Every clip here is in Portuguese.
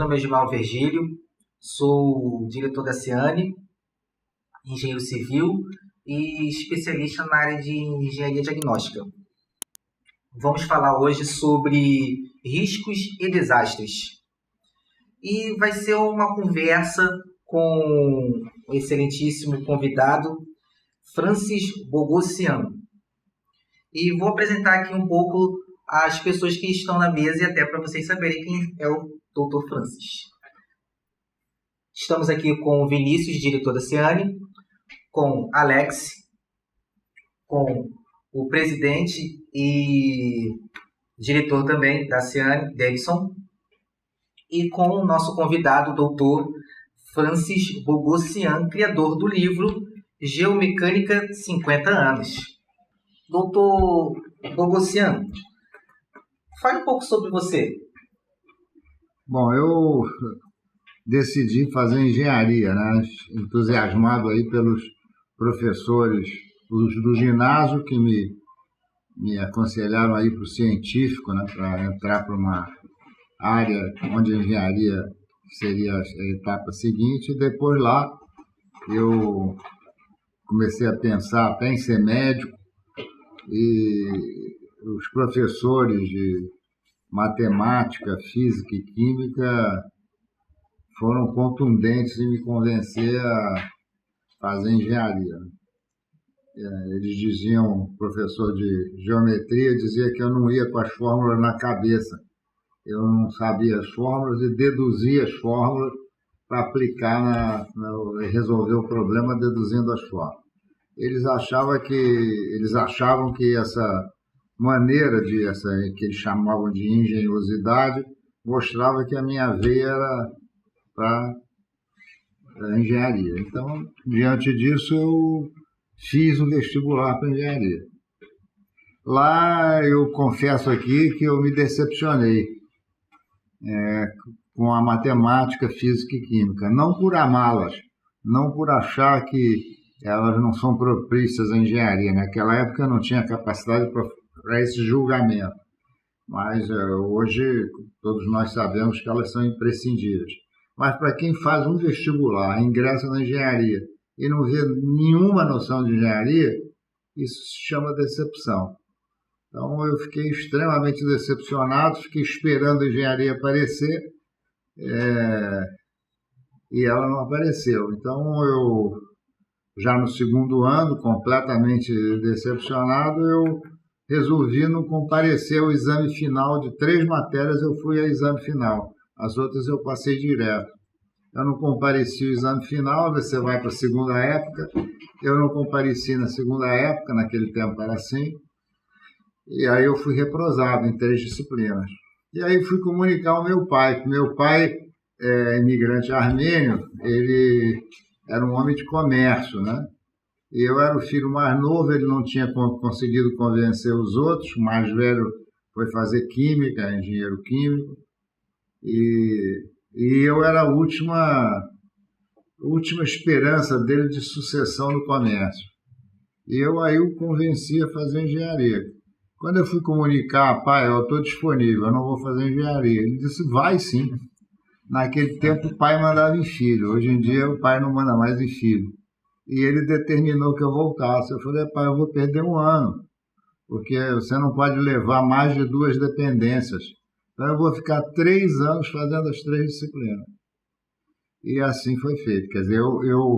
nome é Gilmar Virgílio, sou diretor da Ciane, engenheiro civil e especialista na área de engenharia diagnóstica. Vamos falar hoje sobre riscos e desastres. E vai ser uma conversa com o excelentíssimo convidado, Francis Bogossian. E vou apresentar aqui um pouco as pessoas que estão na mesa e até para vocês saberem quem é o Dr. Francis. Estamos aqui com o Vinícius, diretor da Ciane, com Alex, com o presidente e diretor também da Ciane, Davidson, e com o nosso convidado, doutor Francis Bogossian, criador do livro Geomecânica 50 anos. Doutor Bogossian, fale um pouco sobre você. Bom, eu decidi fazer engenharia, né? Entusiasmado aí pelos professores do ginásio que me aconselharam aí para o científico, né? Para entrar para uma área onde a engenharia seria a etapa seguinte. E depois lá eu comecei a pensar até em ser médico, e os professores de matemática, física e química foram contundentes em me convencer a fazer engenharia. Eles diziam, o professor de geometria dizia que eu não ia com as fórmulas na cabeça. Eu não sabia as fórmulas e deduzia as fórmulas para aplicar resolver o problema deduzindo as fórmulas. Eles achavam que essa maneira que eles chamavam de engenhosidade mostrava que a minha veia era para a engenharia. Então, diante disso, eu fiz um vestibular para engenharia. Lá, eu confesso aqui que eu me decepcionei com a matemática, física e química. Não por amá-las, não por achar que elas não são propícias à engenharia. Naquela época eu não tinha capacidade para esse julgamento. Mas hoje todos nós sabemos que elas são imprescindíveis. Mas para quem faz um vestibular, ingressa na engenharia e não vê nenhuma noção de engenharia, isso se chama decepção. Então eu fiquei extremamente decepcionado, fiquei esperando a engenharia aparecer e ela não apareceu. Então eu, já no segundo ano, completamente decepcionado, eu resolvi não comparecer ao exame final de 3 matérias, eu fui ao exame final. As outras eu passei direto. Eu não compareci ao exame final, você vai para a segunda época. Eu não compareci na segunda época, naquele tempo era assim. E aí eu fui reprosado em 3 disciplinas. E aí fui comunicar ao meu pai. Meu pai é imigrante armênio, ele era um homem de comércio, né? E eu era o filho mais novo, ele não tinha conseguido convencer os outros. O mais velho foi fazer química, engenheiro químico. E eu era a última esperança dele de sucessão no comércio. E eu aí o convenci a fazer engenharia. Quando eu fui comunicar, pai, eu estou disponível, eu não vou fazer engenharia. Ele disse, vai sim. Naquele tempo o pai mandava em filho, hoje em dia o pai não manda mais em filho. E ele determinou que eu voltasse. Eu falei, pai, eu vou perder 1 ano, porque você não pode levar mais de 2 dependências. Então eu vou ficar 3 anos fazendo as 3 disciplinas. E assim foi feito. Quer dizer, eu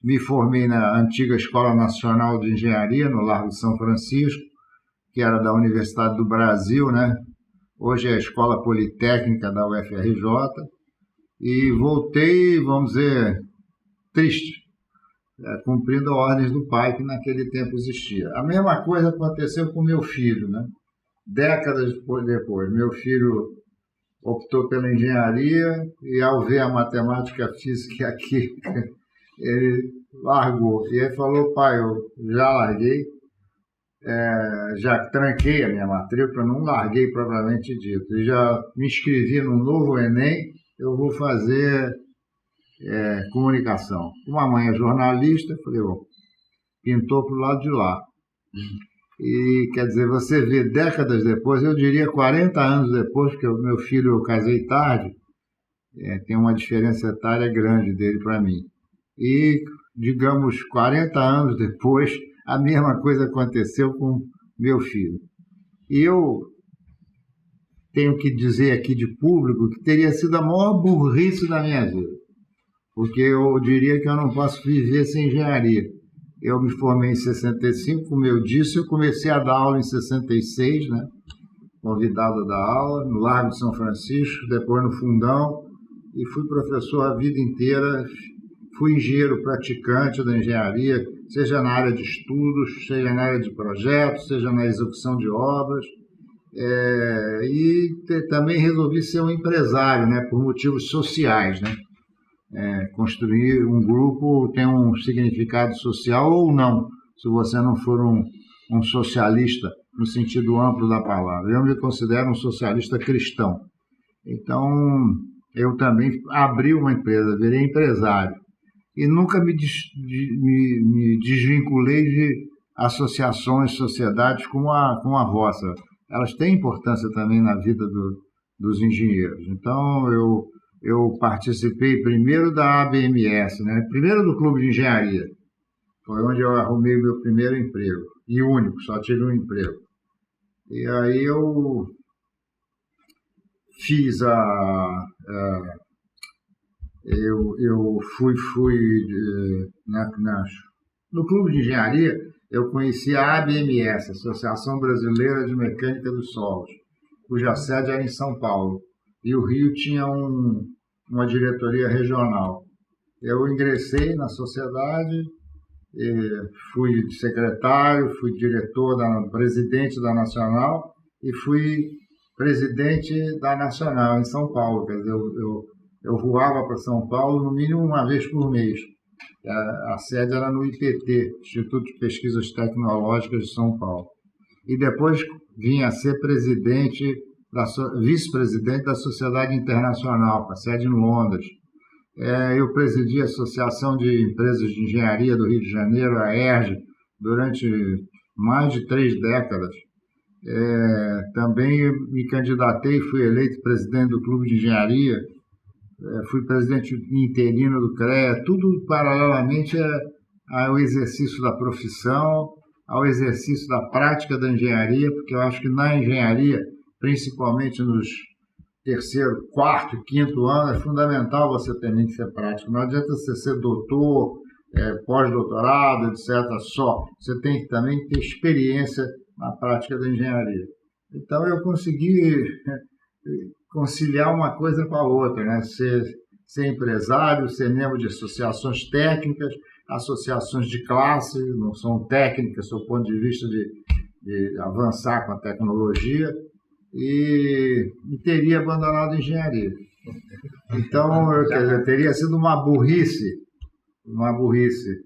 me formei na antiga Escola Nacional de Engenharia, no Largo de São Francisco, que era da Universidade do Brasil, né? Hoje é a Escola Politécnica da UFRJ. E voltei, vamos dizer, triste, cumprindo ordens do pai que naquele tempo existia. A mesma coisa aconteceu com meu filho, né? Décadas depois, meu filho optou pela engenharia e, ao ver a matemática, a física e a química, ele largou. E ele falou, pai, eu já larguei, já tranquei a minha matrícula, não larguei propriamente dito. E já me inscrevi no novo Enem, eu vou fazer comunicação. Uma mãe é jornalista, falei, pintou para o lado de lá. E, quer dizer, você vê décadas depois, eu diria 40 anos depois, porque o meu filho eu casei tarde, Tem uma diferença etária grande dele para mim. E, digamos, 40 anos depois, a mesma coisa aconteceu com meu filho. E eu tenho que dizer aqui de público que teria sido a maior burrice da minha vida, porque eu diria que eu não posso viver sem engenharia. Eu me formei em 65, como eu disse, eu comecei a dar aula em 66, né? Convidado a dar aula no Largo de São Francisco, depois no Fundão, e fui professor a vida inteira. Fui engenheiro praticante da engenharia, seja na área de estudos, seja na área de projetos, seja na execução de obras. Também resolvi ser um empresário, né, por motivos sociais, né? Construir um grupo tem um significado social ou não, se você não for um socialista no sentido amplo da palavra. Eu me considero um socialista cristão. Então, eu também abri uma empresa, virei empresário. E nunca me desvinculei de associações, sociedades como a vossa. Elas têm importância também na vida dos engenheiros. Então, eu participei primeiro da ABMS, né? Primeiro do Clube de Engenharia. Foi onde eu arrumei o meu primeiro emprego. E único, só tive um emprego. E aí eu fiz eu fui no Clube de Engenharia, eu conheci a ABMS, Associação Brasileira de Mecânica dos Solos, cuja sede era em São Paulo, e o Rio tinha uma diretoria regional. Eu ingressei na sociedade, fui secretário, fui presidente da Nacional e fui presidente da Nacional em São Paulo. Quer dizer, eu voava para São Paulo no mínimo uma vez por mês. A sede era no IPT, Instituto de Pesquisas Tecnológicas de São Paulo. E depois vim a ser vice-presidente da Sociedade Internacional, com a sede em Londres. Eu presidi a Associação de Empresas de Engenharia do Rio de Janeiro, a ERJ, durante mais de 3 décadas. Também me candidatei, fui eleito presidente do Clube de Engenharia, fui presidente interino do CREA, tudo paralelamente ao exercício da profissão, ao exercício da prática da engenharia, porque eu acho que na engenharia, principalmente nos terceiro, quarto e quinto ano, é fundamental você também ser prático. Não adianta você ser doutor, pós-doutorado, etc. só. Você tem que também ter experiência na prática da engenharia. Então, eu consegui conciliar uma coisa com a outra, né? Ser empresário, ser membro de associações técnicas, associações de classe, não são técnicas, do ponto de vista de avançar com a tecnologia, e teria abandonado a engenharia. Então, teria sido uma burrice.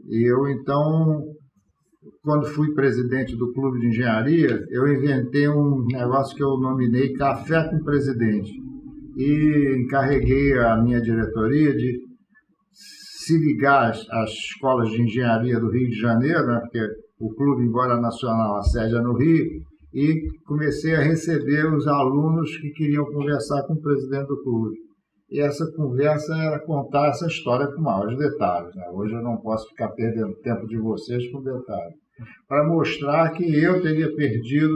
E eu, então, quando fui presidente do Clube de Engenharia, eu inventei um negócio que eu nominei Café com Presidente. E encarreguei a minha diretoria de se ligar às escolas de engenharia do Rio de Janeiro, né, porque o clube, embora nacional, a sede é no Rio, e comecei a receber os alunos que queriam conversar com o presidente do clube. E essa conversa era contar essa história com maiores detalhes, né? Hoje eu não posso ficar perdendo tempo de vocês com detalhes. Para mostrar que eu teria perdido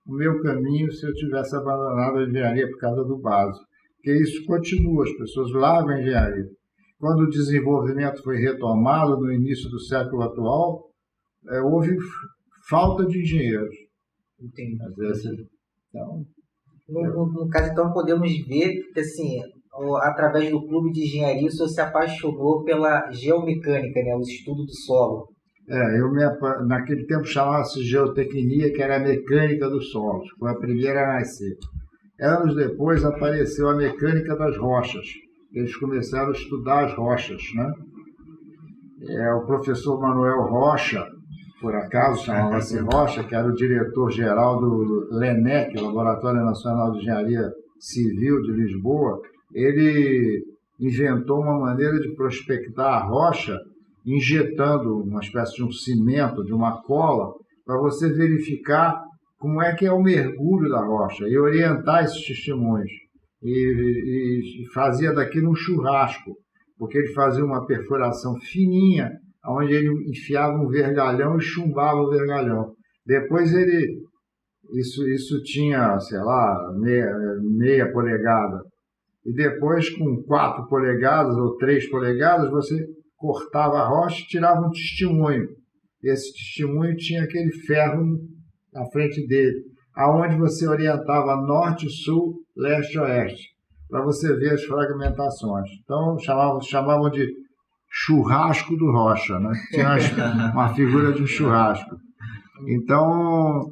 o meu caminho se eu tivesse abandonado a engenharia por causa do básico. Porque isso continua, as pessoas largam a engenharia. Quando o desenvolvimento foi retomado no início do século atual, houve falta de engenheiros. Entendi. Então, no caso, então, podemos ver que, assim, através do Clube de Engenharia, o senhor se apaixonou pela geomecânica, né, o estudo do solo. Naquele tempo chamava-se geotecnia, que era a mecânica dos solos, foi a primeira a nascer. Anos depois apareceu a mecânica das rochas. Eles começaram a estudar as rochas, né? O professor Manuel Rocha, por acaso chamava-se Rocha, que era o diretor-geral do LENEC, Laboratório Nacional de Engenharia Civil de Lisboa, ele inventou uma maneira de prospectar a rocha injetando uma espécie de um cimento, de uma cola, para você verificar como é que é o mergulho da rocha e orientar esses testemunhos. e fazia daquilo um churrasco, porque ele fazia uma perfuração fininha, onde ele enfiava um vergalhão e chumbava o vergalhão. Depois isso tinha, sei lá, meia polegada. E depois, com 4 polegadas ou 3 polegadas, você cortava a rocha e tirava um testemunho. Esse testemunho tinha aquele ferro na frente dele, aonde você orientava norte, sul, leste e oeste, para você ver as fragmentações. Então, chamavam de churrasco do Rocha, né? Tinha uma figura de um churrasco. Então,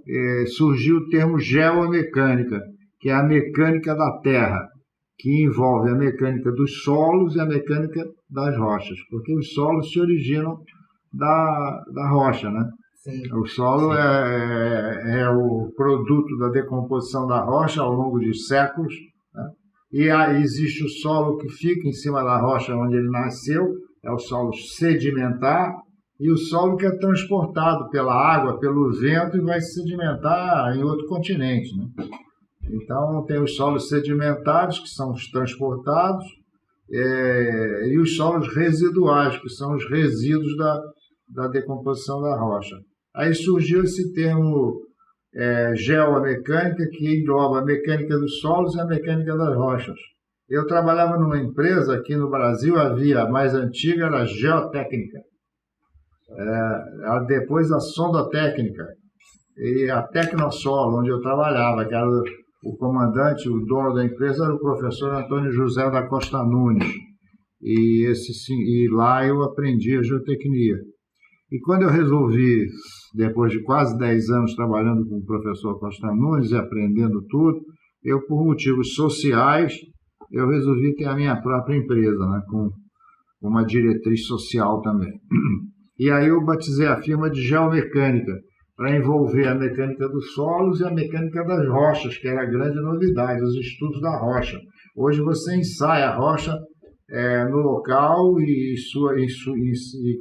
surgiu o termo geomecânica, que é a mecânica da terra, que envolve a mecânica dos solos e a mecânica das rochas, porque os solos se originam da rocha, né? Sim. O solo é o produto da decomposição da rocha ao longo de séculos, né? E aí existe o solo que fica em cima da rocha onde ele nasceu, é o solo sedimentar, e o solo que é transportado pela água, pelo vento, e vai se sedimentar em outro continente, né? Então, tem os solos sedimentares, que são os transportados, e os solos residuais, que são os resíduos da decomposição da rocha. Aí surgiu esse termo geomecânica, que engloba a mecânica dos solos e a mecânica das rochas. Eu trabalhava numa empresa aqui no Brasil, a mais antiga era a geotécnica, depois a sondotécnica e a Tecnosolo, onde eu trabalhava, que era o comandante, o dono da empresa era o professor Antônio José da Costa Nunes, e lá eu aprendi a geotecnia. E quando eu resolvi, depois de quase 10 anos trabalhando com o professor Costa Nunes e aprendendo tudo, eu, por motivos sociais, eu resolvi ter a minha própria empresa, né, com uma diretriz social também. E aí eu batizei a firma de geomecânica, para envolver a mecânica dos solos e a mecânica das rochas, que era a grande novidade, os estudos da rocha. Hoje você ensaia a rocha no local e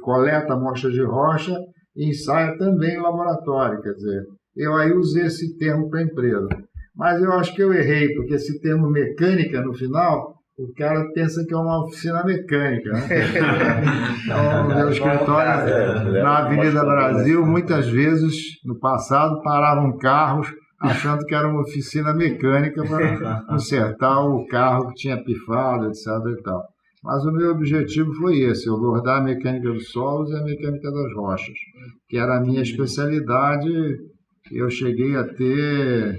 coleta amostras de rocha e ensaia também em laboratório. Quer dizer, eu aí usei esse termo para a empresa. Mas eu acho que eu errei, porque esse termo mecânica, no final, o cara pensa que é uma oficina mecânica, né? Então, meu escritório na Avenida Brasil, muitas vezes, no passado, paravam carros achando que era uma oficina mecânica para consertar o carro que tinha pifado, etc. e tal. Mas o meu objetivo foi esse, abordar a mecânica dos solos e a mecânica das rochas, que era a minha especialidade. Eu cheguei a ter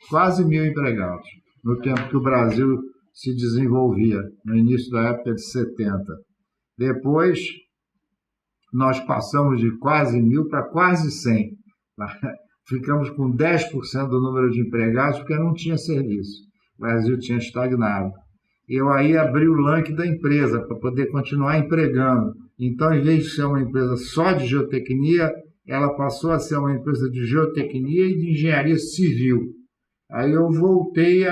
quase 1.000 empregados, no tempo que o Brasil se desenvolvia, no início da época de 70. Depois, nós passamos de quase 1.000 para quase 100. Ficamos com 10% do número de empregados, porque não tinha serviço. O Brasil tinha estagnado. Eu aí abri o leque da empresa para poder continuar empregando. Então, em vez de ser uma empresa só de geotecnia, ela passou a ser uma empresa de geotecnia e de engenharia civil. Aí eu voltei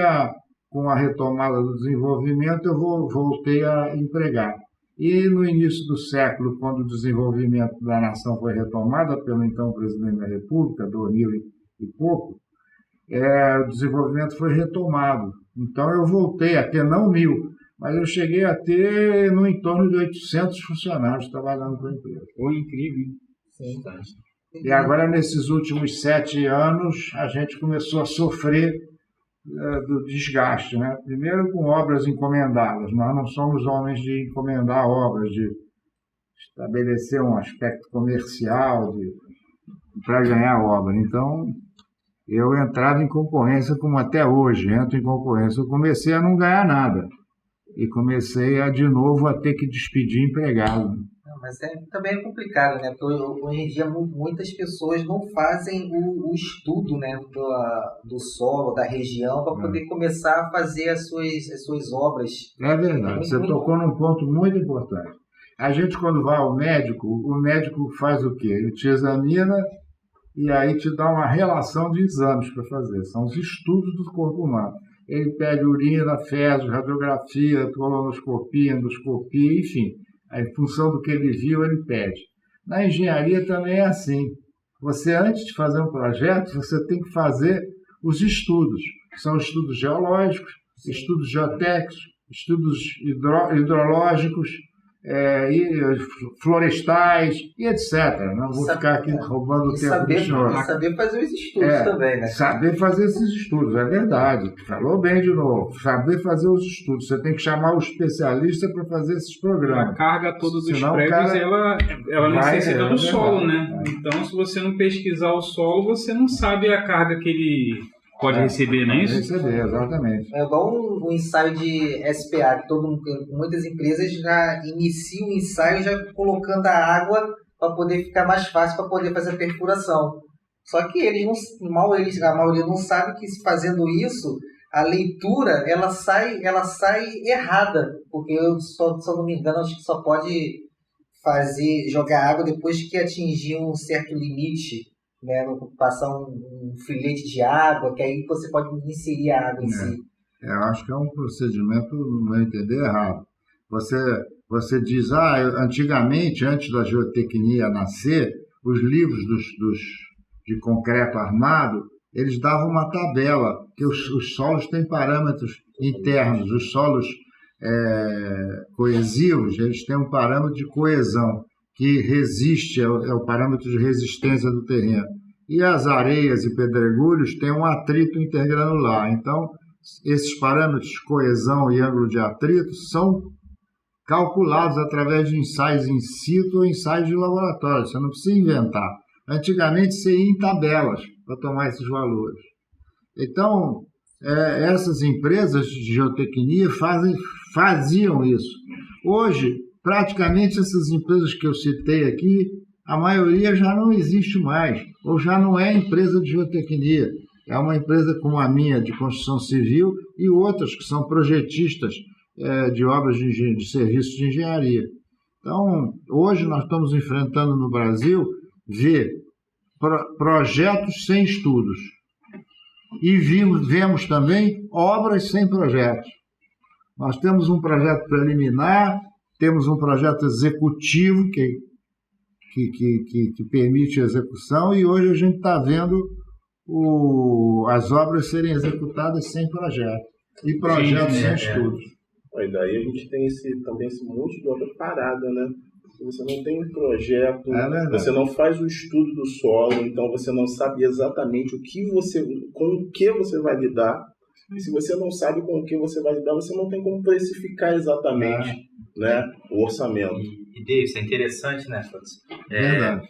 com a retomada do desenvolvimento, eu voltei a empregar. E no início do século, quando o desenvolvimento da nação foi retomado pelo então presidente da República, 2000 e pouco, o desenvolvimento foi retomado. Então eu voltei a ter, não 1.000, mas eu cheguei a ter no entorno de 800 funcionários trabalhando com a empresa. Foi incrível, hein? Sim. E agora, nesses últimos 7 anos, a gente começou a sofrer do desgaste, né? Primeiro com obras encomendadas. Nós não somos homens de encomendar obras, de estabelecer um aspecto comercial para ganhar obra. Então, eu entrava em concorrência, como até hoje entro em concorrência. Eu comecei a não ganhar nada e comecei de novo a ter que despedir empregado. Mas também é complicado, né? Porque hoje em dia muitas pessoas não fazem o estudo, né, do solo, da região, para poder começar a fazer as suas obras. É verdade, você tocou num ponto muito importante. A gente, quando vai ao médico, o médico faz o quê? Ele te examina e aí te dá uma relação de exames para fazer. São os estudos do corpo humano. Ele pede urina, fezes, radiografia, colonoscopia, endoscopia, enfim. Em função do que ele viu, ele pede. Na engenharia também é assim. Você, antes de fazer um projeto, você tem que fazer os estudos. São estudos geológicos, estudos geotécnicos, estudos hidrológicos, florestais e etc. Não vou ficar aqui roubando o tempo do senhor. E saber fazer os estudos também, né? Saber fazer esses estudos, é verdade. Falou bem de novo. Saber fazer os estudos. Você tem que chamar o especialista para fazer esses programas. A carga toda dos prédios, ela necessita do solo, né? Então, se você não pesquisar o solo, você não sabe a carga que ele pode receber, não é isso? Receber, exatamente. É igual um ensaio de SPA, que muitas empresas já iniciam o ensaio já colocando a água para poder ficar mais fácil para poder fazer a perfuração. Só que a maioria não sabe que fazendo isso, a leitura ela sai errada, porque se eu não me engano, acho que só pode jogar água depois que atingir um certo limite, né, passar um filete de água, que aí você pode inserir a água em si. Eu acho que é um procedimento, no meu entender, errado. Você diz, antigamente, antes da geotecnia nascer, os livros de concreto armado, eles davam uma tabela, que os solos têm parâmetros internos, os solos coesivos, eles têm um parâmetro de coesão, que resiste, é o parâmetro de resistência do terreno. E as areias e pedregulhos têm um atrito intergranular. Então, esses parâmetros de coesão e ângulo de atrito são calculados através de ensaios in situ ou ensaios de laboratório. Você não precisa inventar. Antigamente, você ia em tabelas para tomar esses valores. Então, essas empresas de geotecnia faziam isso. Hoje, praticamente essas empresas que eu citei aqui, a maioria já não existe mais, ou já não é empresa de geotecnia. É uma empresa como a minha, de construção civil, e outras que são projetistas de obras de serviços de engenharia. Então, hoje nós estamos enfrentando no Brasil projetos sem estudos. E vemos também obras sem projetos. Nós temos um projeto preliminar, temos um projeto executivo que permite a execução, e hoje a gente está vendo as obras serem executadas sem projeto, e projetos sem estudos. E daí a gente tem também esse monte de obra parada, né? Se você não tem um projeto, você não faz o estudo do solo, então você não sabe exatamente com o que você vai lidar. E se você não sabe com o que você vai lidar, você não tem como precificar exatamente, né, o orçamento. E David, isso é interessante, né, Francis? Verdade.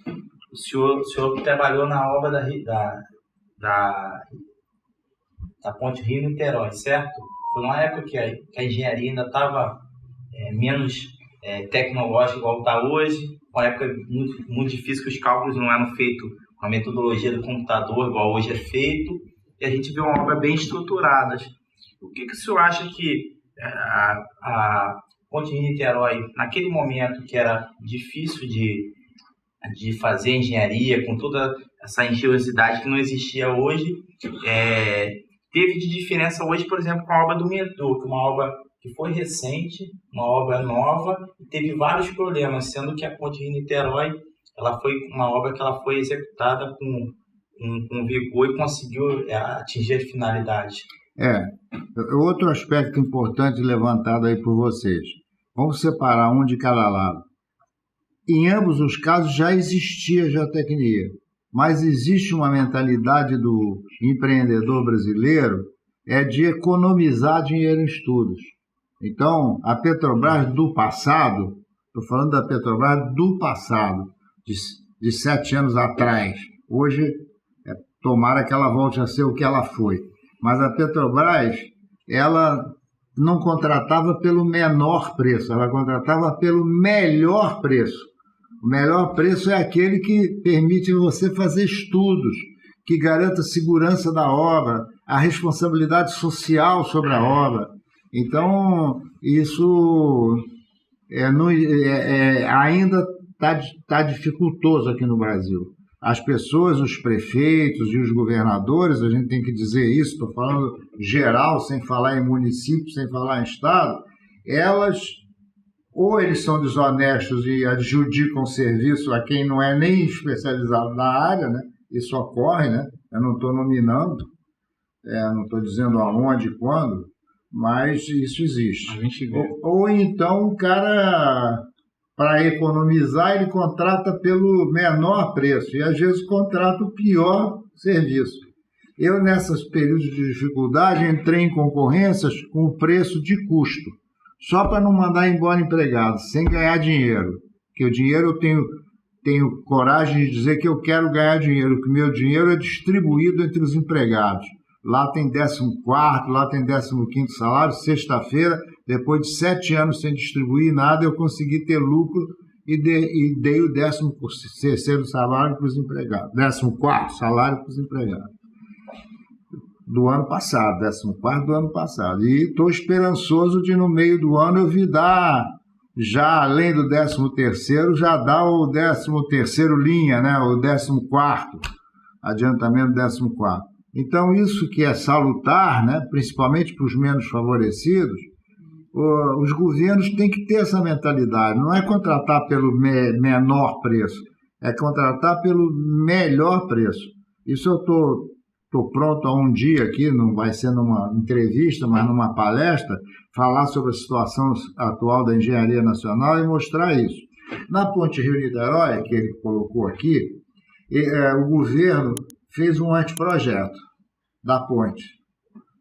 O senhor trabalhou na obra da Ponte Rio-Niterói, certo? Foi uma época que a engenharia ainda estava menos tecnológica igual está hoje, uma época muito, muito difícil, que os cálculos não eram feitos com a metodologia do computador igual hoje é feito, e a gente viu uma obra bem estruturada. O que o senhor acha que a Ponte Rio-Niterói, naquele momento que era difícil de fazer engenharia, com toda essa engenhosidade que não existia hoje, teve de diferença hoje, por exemplo, com a obra do metrô, que é uma obra que foi recente, uma obra nova, e teve vários problemas, sendo que a Ponte Rio-Niterói, ela foi uma obra que ela foi executada com vigor e conseguiu atingir a finalidade. Outro aspecto importante levantado aí por vocês. Vamos separar um de cada lado. Em ambos os casos já existia geotecnia, mas existe uma mentalidade do empreendedor brasileiro de economizar dinheiro em estudos. Então, a Petrobras do passado, estou falando da Petrobras do passado, de 7 anos atrás, hoje, tomara que ela volte a ser o que ela foi, mas a Petrobras, ela não contratava pelo menor preço, ela contratava pelo melhor preço. O melhor preço é aquele que permite você fazer estudos, que garanta a segurança da obra, a responsabilidade social sobre a obra. Então, isso ainda está dificultoso aqui no Brasil. As pessoas, os prefeitos e os governadores, a gente tem que dizer isso, estou falando geral, sem falar em município, sem falar em estado, ou eles são desonestos e adjudicam serviço a quem não é nem especializado na área, né? Isso ocorre, né? Eu não estou nominando, não estou dizendo aonde e quando, mas isso existe. A gente vê. Ou então o cara, para economizar, ele contrata pelo menor preço e às vezes contrata o pior serviço. Eu, nesses períodos de dificuldade, entrei em concorrências com o preço de custo, só para não mandar embora empregado, sem ganhar dinheiro. Porque o dinheiro eu tenho coragem de dizer que eu quero ganhar dinheiro, que o meu dinheiro é distribuído entre os empregados. Lá tem 14º, lá tem 15º salário, sexta-feira, depois de 7 anos sem distribuir nada, eu consegui ter lucro e dei o 13º salário para os empregados, 14º salário para os empregados. Do ano passado, 14º do ano passado. E estou esperançoso de no meio do ano eu vir dar, já além do 13º, já dar o 13º linha, né? O 14º, adiantamento do 14º. Então isso que é salutar, né? Principalmente para os menos favorecidos, os governos têm que ter essa mentalidade, não é contratar pelo menor preço, é contratar pelo melhor preço. Isso eu estou pronto a um dia aqui, não vai ser numa entrevista, mas numa palestra, falar sobre a situação atual da engenharia nacional e mostrar isso. Na Ponte Rio-Niterói, que ele colocou aqui, o governo fez um anteprojeto da ponte,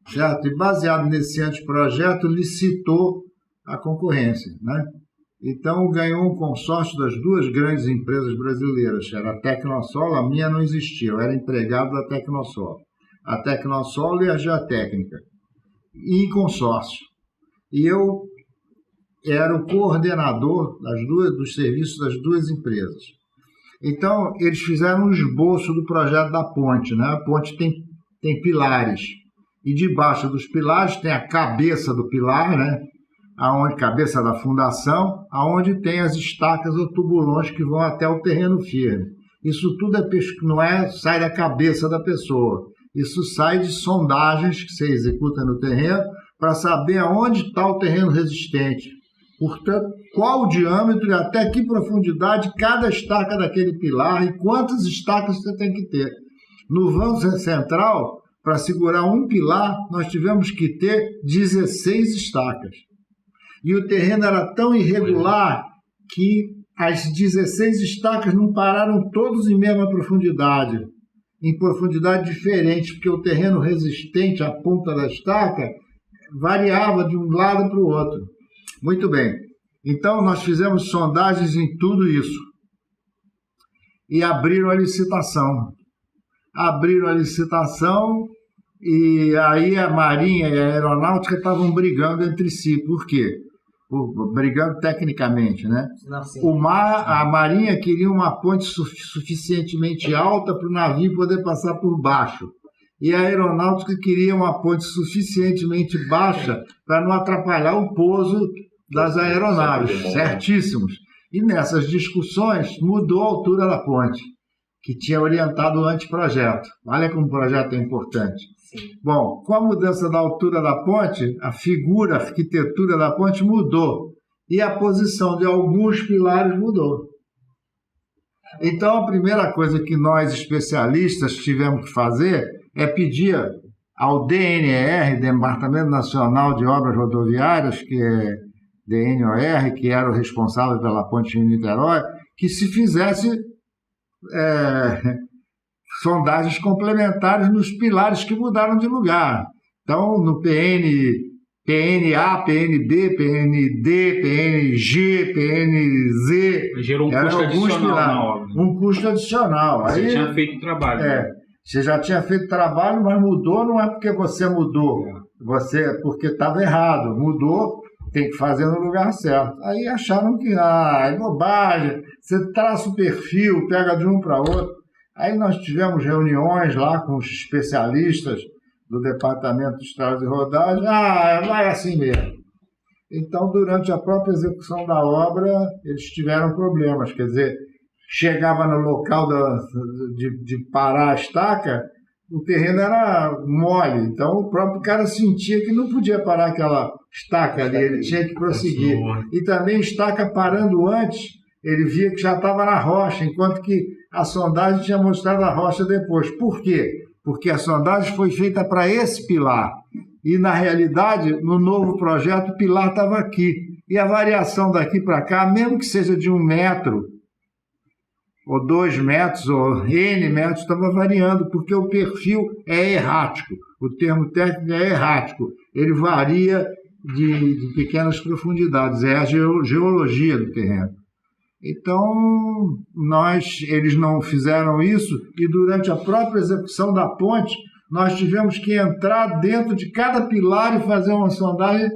certo? E baseado nesse anteprojeto, licitou a concorrência, né? Então, ganhou um consórcio das 2 grandes empresas brasileiras, era a Tecnosol, a minha não existia, eu era empregado da Tecnosol. A Tecnosol e a Geotécnica, em consórcio. E eu era o coordenador dos serviços das 2 empresas. Então, eles fizeram um esboço do projeto da ponte, né? A ponte tem pilares, e debaixo dos pilares tem a cabeça do pilar, né? Cabeça da fundação, aonde tem as estacas ou tubulões que vão até o terreno firme. Isso tudo sai da cabeça da pessoa. Isso sai de sondagens que você executa no terreno para saber aonde está o terreno resistente. Portanto, qual o diâmetro e até que profundidade cada estaca daquele pilar e quantas estacas você tem que ter. No vão central, para segurar um pilar, nós tivemos que ter 16 estacas. E o terreno era tão irregular que as 16 estacas não pararam todos em mesma profundidade, em profundidade diferente, porque o terreno resistente, a ponta da estaca, variava de um lado para o outro. Muito bem. Então, nós fizemos sondagens em tudo isso. E abriram a licitação. E aí a Marinha e a Aeronáutica estavam brigando entre si. Por quê? Brigando tecnicamente, né? A Marinha queria uma ponte suficientemente alta para o navio poder passar por baixo. E a Aeronáutica queria uma ponte suficientemente baixa para não atrapalhar o pouso das aeronaves. Certíssimos. E nessas discussões mudou a altura da ponte, que tinha orientado o anteprojeto. Olha como o projeto é importante. Sim. Bom, com a mudança da altura da ponte, a arquitetura da ponte mudou. E a posição de alguns pilares mudou. Então, a primeira coisa que nós, especialistas, tivemos que fazer é pedir ao DNR, Departamento Nacional de Obras Rodoviárias, que é DNOR, que era o responsável pela ponte Rio-Niterói, que se fizesse sondagens complementares nos pilares que mudaram de lugar. Então, no PNA, PNB, PND, PNG, PNZ... Gerou um custo adicional na obra. Um custo adicional. Você tinha feito o trabalho. Você já tinha feito trabalho, mas mudou não é porque você mudou, porque estava errado. Mudou, tem que fazer no lugar certo. Aí acharam que é bobagem, você traça o perfil, pega de um para outro. Aí nós tivemos reuniões lá com os especialistas do Departamento de Estradas e Rodagens. Vai assim mesmo. Então, durante a própria execução da obra, eles tiveram problemas. Quer dizer, chegava no local de parar a estaca, o terreno era mole. Então, o próprio cara sentia que não podia parar aquela estaca ali, ele tinha que prosseguir. E também estaca parando antes, ele via que já estava na rocha, enquanto que a sondagem tinha mostrado a rocha depois. Por quê? Porque a sondagem foi feita para esse pilar. E, na realidade, no novo projeto, o pilar estava aqui. E a variação daqui para cá, mesmo que seja de 1 metro, ou 2 metros, ou N metros, estava variando, porque o perfil é errático. O termo técnico é errático. Ele varia de pequenas profundidades. É a geologia do terreno. Então, eles não fizeram isso, e durante a própria execução da ponte, nós tivemos que entrar dentro de cada pilar e fazer uma sondagem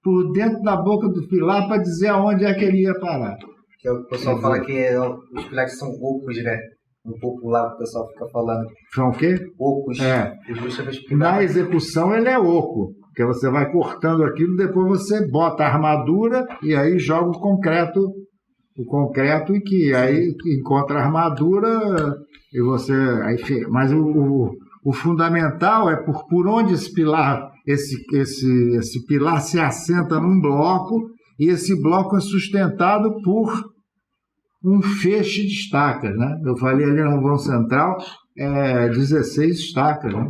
por dentro da boca do pilar para dizer aonde é que ele ia parar. Que o pessoal fala que os pilares são ocos, né? No popular o pessoal fica falando. São o quê? Ocos. Na execução ele é oco, porque você vai cortando aquilo, depois você bota a armadura e aí joga o concreto e que aí encontra a armadura e você... Mas o fundamental é por onde esse pilar se assenta num bloco, e esse bloco é sustentado por um feixe de estacas, né? Eu falei ali na vão central, 16 estacas, né?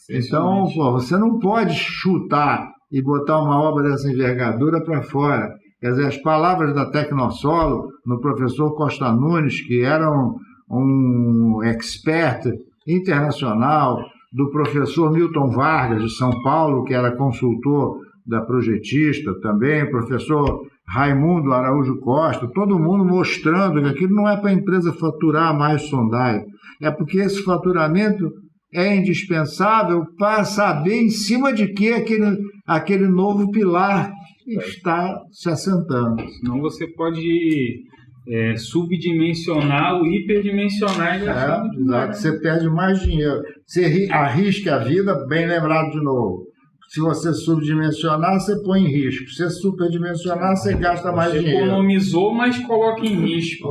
Então, você não pode chutar e botar uma obra dessa envergadura para fora. Quer dizer, as palavras da Tecnosolo, no professor Costa Nunes, que era um expert internacional, do professor Milton Vargas, de São Paulo, que era consultor da projetista também, o professor Raimundo Araújo Costa, todo mundo mostrando que aquilo não é para a empresa faturar mais sondagem, é porque esse faturamento é indispensável para saber em cima de que aquele novo pilar está se assentando. Senão você pode subdimensionar ou hiperdimensionar e gastar muito exato. Você perde mais dinheiro. Você arrisca a vida, bem lembrado de novo. Se você subdimensionar, você põe em risco. Se você superdimensionar, você gasta mais dinheiro. Economizou, mas coloca em risco.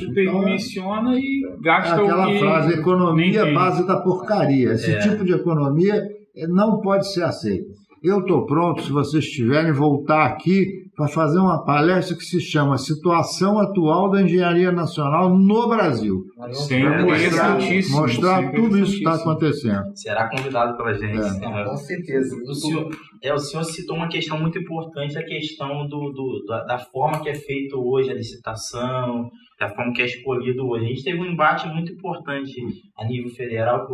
Superdimensiona então, e gasta o que... Aquela frase, economia é base da porcaria. Esse tipo de economia não pode ser aceito. Eu estou pronto, se vocês tiverem, voltar aqui para fazer uma palestra que se chama Situação Atual da Engenharia Nacional no Brasil. Mostrar tudo isso que está acontecendo. Será convidado pela gente. Com certeza. O senhor citou uma questão muito importante, a questão da forma que é feito hoje a licitação, da forma que é escolhido hoje. A gente teve um embate muito importante a nível federal,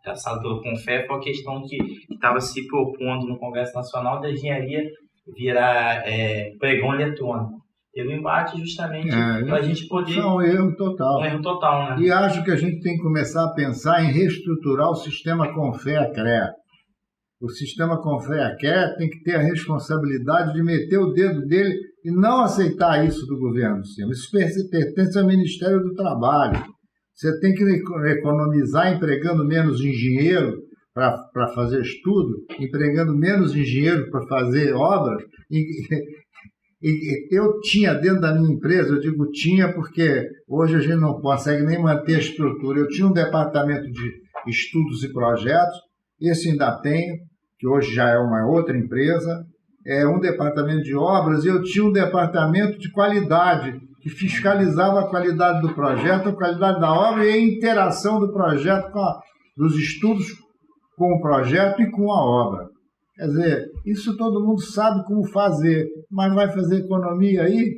traçado pelo CONFEF, a questão que estava se propondo no Congresso Nacional da engenharia virar pregão eletrônico. Teve um embate justamente para a gente poder... Isso é um erro total. Um erro total, né? E acho que a gente tem que começar a pensar em reestruturar o sistema CONFEA-CREA. O sistema CONFEA-CREA tem que ter a responsabilidade de meter o dedo dele e não aceitar isso do governo. Isso pertence ao Ministério do Trabalho. Você tem que economizar empregando menos engenheiro para fazer estudo, empregando menos engenheiro para fazer obras. E eu tinha dentro da minha empresa, eu digo tinha porque hoje a gente não consegue nem manter a estrutura. Eu tinha um departamento de estudos e projetos, esse ainda tenho, que hoje já é uma outra empresa, um departamento de obras, e eu tinha um departamento de qualidade, que fiscalizava a qualidade do projeto, a qualidade da obra e a interação do projeto dos estudos com o projeto e com a obra. Quer dizer, isso todo mundo sabe como fazer, mas vai fazer economia aí?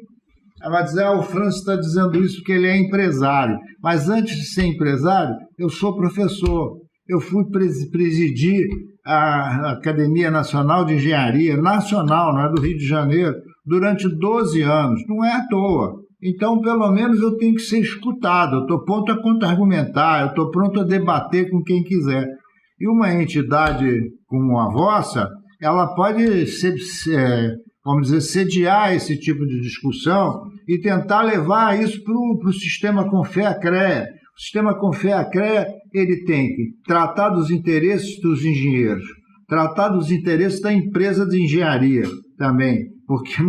Ela vai dizer, o Francis está dizendo isso porque ele é empresário. Mas antes de ser empresário, eu sou professor. Eu fui presidir a Academia Nacional de Engenharia, nacional, não é do Rio de Janeiro, durante 12 anos. Não é à toa. Então, pelo menos, eu tenho que ser escutado. Eu estou pronto a contra-argumentar, eu estou pronto a debater com quem quiser. E uma entidade como a vossa, ela pode, vamos dizer, sediar esse tipo de discussão e tentar levar isso para o sistema CONFEA-CREA. O sistema CONFEA-CREA, ele tem que tratar dos interesses dos engenheiros, tratar dos interesses da empresa de engenharia também, porque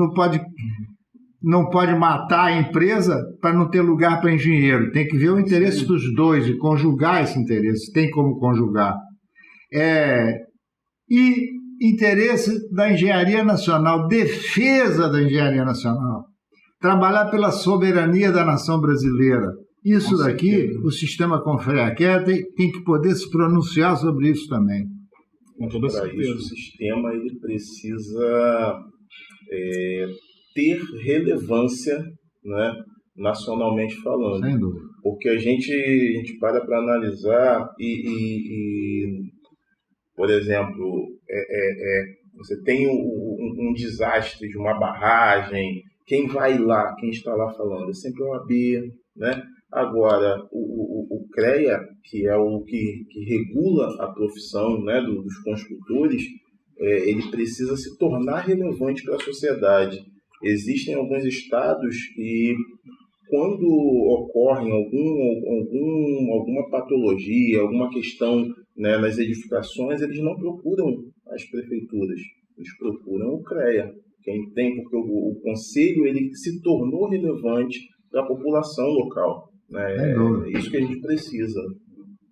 não pode matar a empresa para não ter lugar para engenheiro. Tem que ver o interesse dos dois e conjugar esse interesse. Tem como conjugar. E interesse da engenharia nacional, defesa da engenharia nacional, trabalhar pela soberania da nação brasileira. Isso daqui, o sistema CONFEA-CREA tem que poder se pronunciar sobre isso também. Com toda certeza. Isso, o sistema ele precisa ter relevância, né, nacionalmente falando. Sem dúvida. Porque a gente para analisar por exemplo, você tem um desastre de uma barragem, quem vai lá, quem está lá falando, é sempre o OAB, né? Agora, o CREA, que é o que regula a profissão, né, dos construtores, ele precisa se tornar relevante para a sociedade. Existem alguns estados que, quando ocorre alguma patologia, alguma questão, né, nas edificações, eles não procuram as prefeituras, eles procuram o CREA. Quem tem, porque o conselho ele se tornou relevante para a população local. Né? É isso que a gente precisa.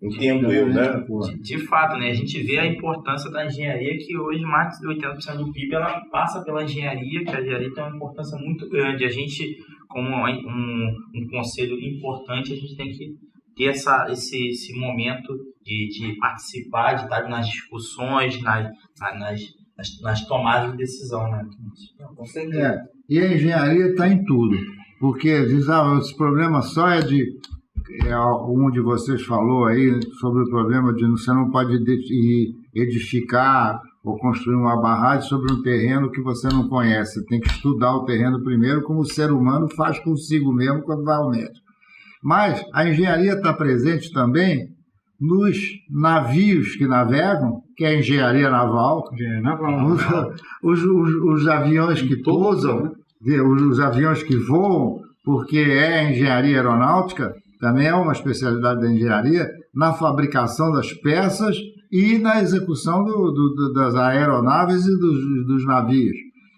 Entendo eu, né? De fato, né? A gente vê a importância da engenharia, que hoje mais de 80% do PIB ela passa pela engenharia, que a engenharia tem uma importância muito grande. A gente, como um conselho importante, a gente tem que ter esse momento de participar, de estar nas discussões, nas tomadas de decisão, né? Com certeza. E a engenharia está em tudo, porque diz, esse problema só é de... um de vocês falou aí sobre o problema de você não pode edificar ou construir uma barragem sobre um terreno que você não conhece. Você tem que estudar o terreno primeiro, como o ser humano faz consigo mesmo quando vai ao médico. Mas a engenharia está presente também nos navios que navegam, que é a engenharia naval, os aviões que pousam, os aviões que voam, porque é a engenharia aeronáutica, também é uma especialidade da engenharia, na fabricação das peças e na execução das aeronaves e dos navios,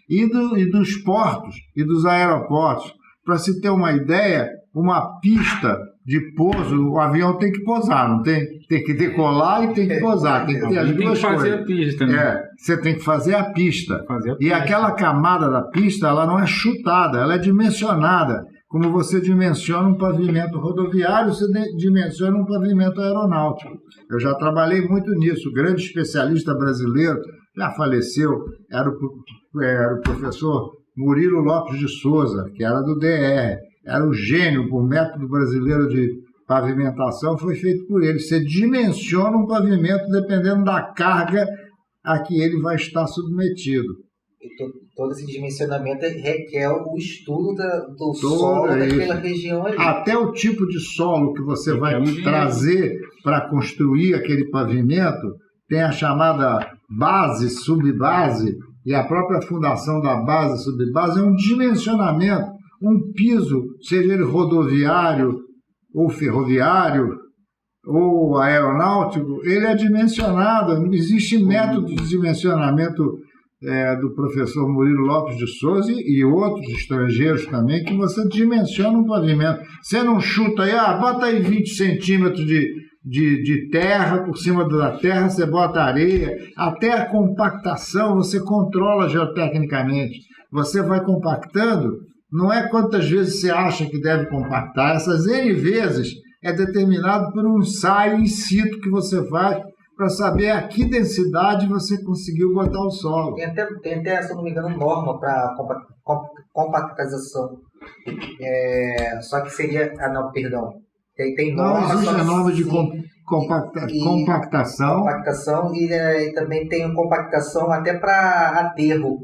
e dos portos e dos aeroportos. Para se ter uma ideia, uma pista de pouso, o avião tem que pousar, não tem? Tem que decolar e tem que pousar, tem que ter as duas coisas. Tem que fazer a pista, né? Você tem que fazer a pista. E aquela camada da pista, ela não é chutada, ela é dimensionada. Como você dimensiona um pavimento rodoviário, você dimensiona um pavimento aeronáutico. Eu já trabalhei muito nisso. O grande especialista brasileiro, já faleceu, era o professor Murilo Lopes de Souza, que era do DR. Era o gênio, o método brasileiro de pavimentação foi feito por ele. Você dimensiona um pavimento dependendo da carga a que ele vai estar submetido. Todo esse dimensionamento requer o estudo do solo daquela região ali. Até o tipo de solo que você vai trazer para construir aquele pavimento tem a chamada base, subbase, e a própria fundação da base, subbase, é um dimensionamento, um piso, seja ele rodoviário ou ferroviário ou aeronáutico, ele é dimensionado. Existe método de dimensionamento do professor Murilo Lopes de Souza e outros estrangeiros também, que você dimensiona um pavimento. Você não chuta aí, bota aí 20 centímetros de terra, por cima da terra você bota areia, até a compactação você controla geotecnicamente. Você vai compactando, não é quantas vezes você acha que deve compactar, essas N vezes é determinado por um ensaio in situ que você faz para saber a que densidade você conseguiu botar o solo. Tem até, se não me engano, norma para compactação. Só que seria... perdão. Tem norma... Não existe a norma de compactação. Compactação e também tem compactação até para aterro.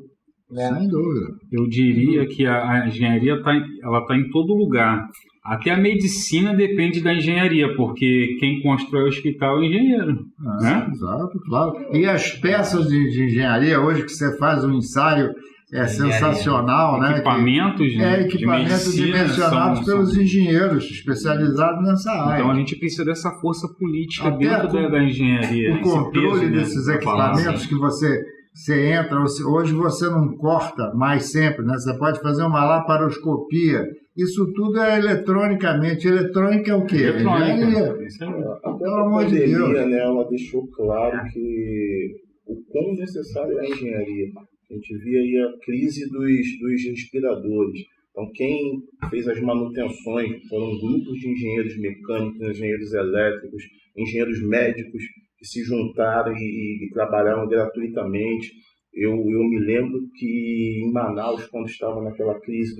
Né? Sem dúvida. Eu diria que a engenharia está em todo lugar. Até a medicina depende da engenharia, porque quem constrói o hospital é o engenheiro. Né? Exato, claro. E as peças de engenharia, hoje que você faz um ensaio sensacional, né? Equipamentos dimensionados pelos engenheiros especializados nessa área. Então a gente precisa dessa força política dentro da engenharia. O controle desses equipamentos que você entra, hoje você não corta mais sempre, né? Você pode fazer uma laparoscopia. Isso tudo é eletronicamente. Eletrônica é o quê? Engenharia. Pelo amor de Deus. Né, ela deixou claro que o quão necessário é a engenharia. A gente via aí a crise dos respiradores. Então, quem fez as manutenções foram grupos de engenheiros mecânicos, engenheiros elétricos, engenheiros médicos que se juntaram e trabalharam gratuitamente. Eu me lembro que em Manaus, quando estava naquela crise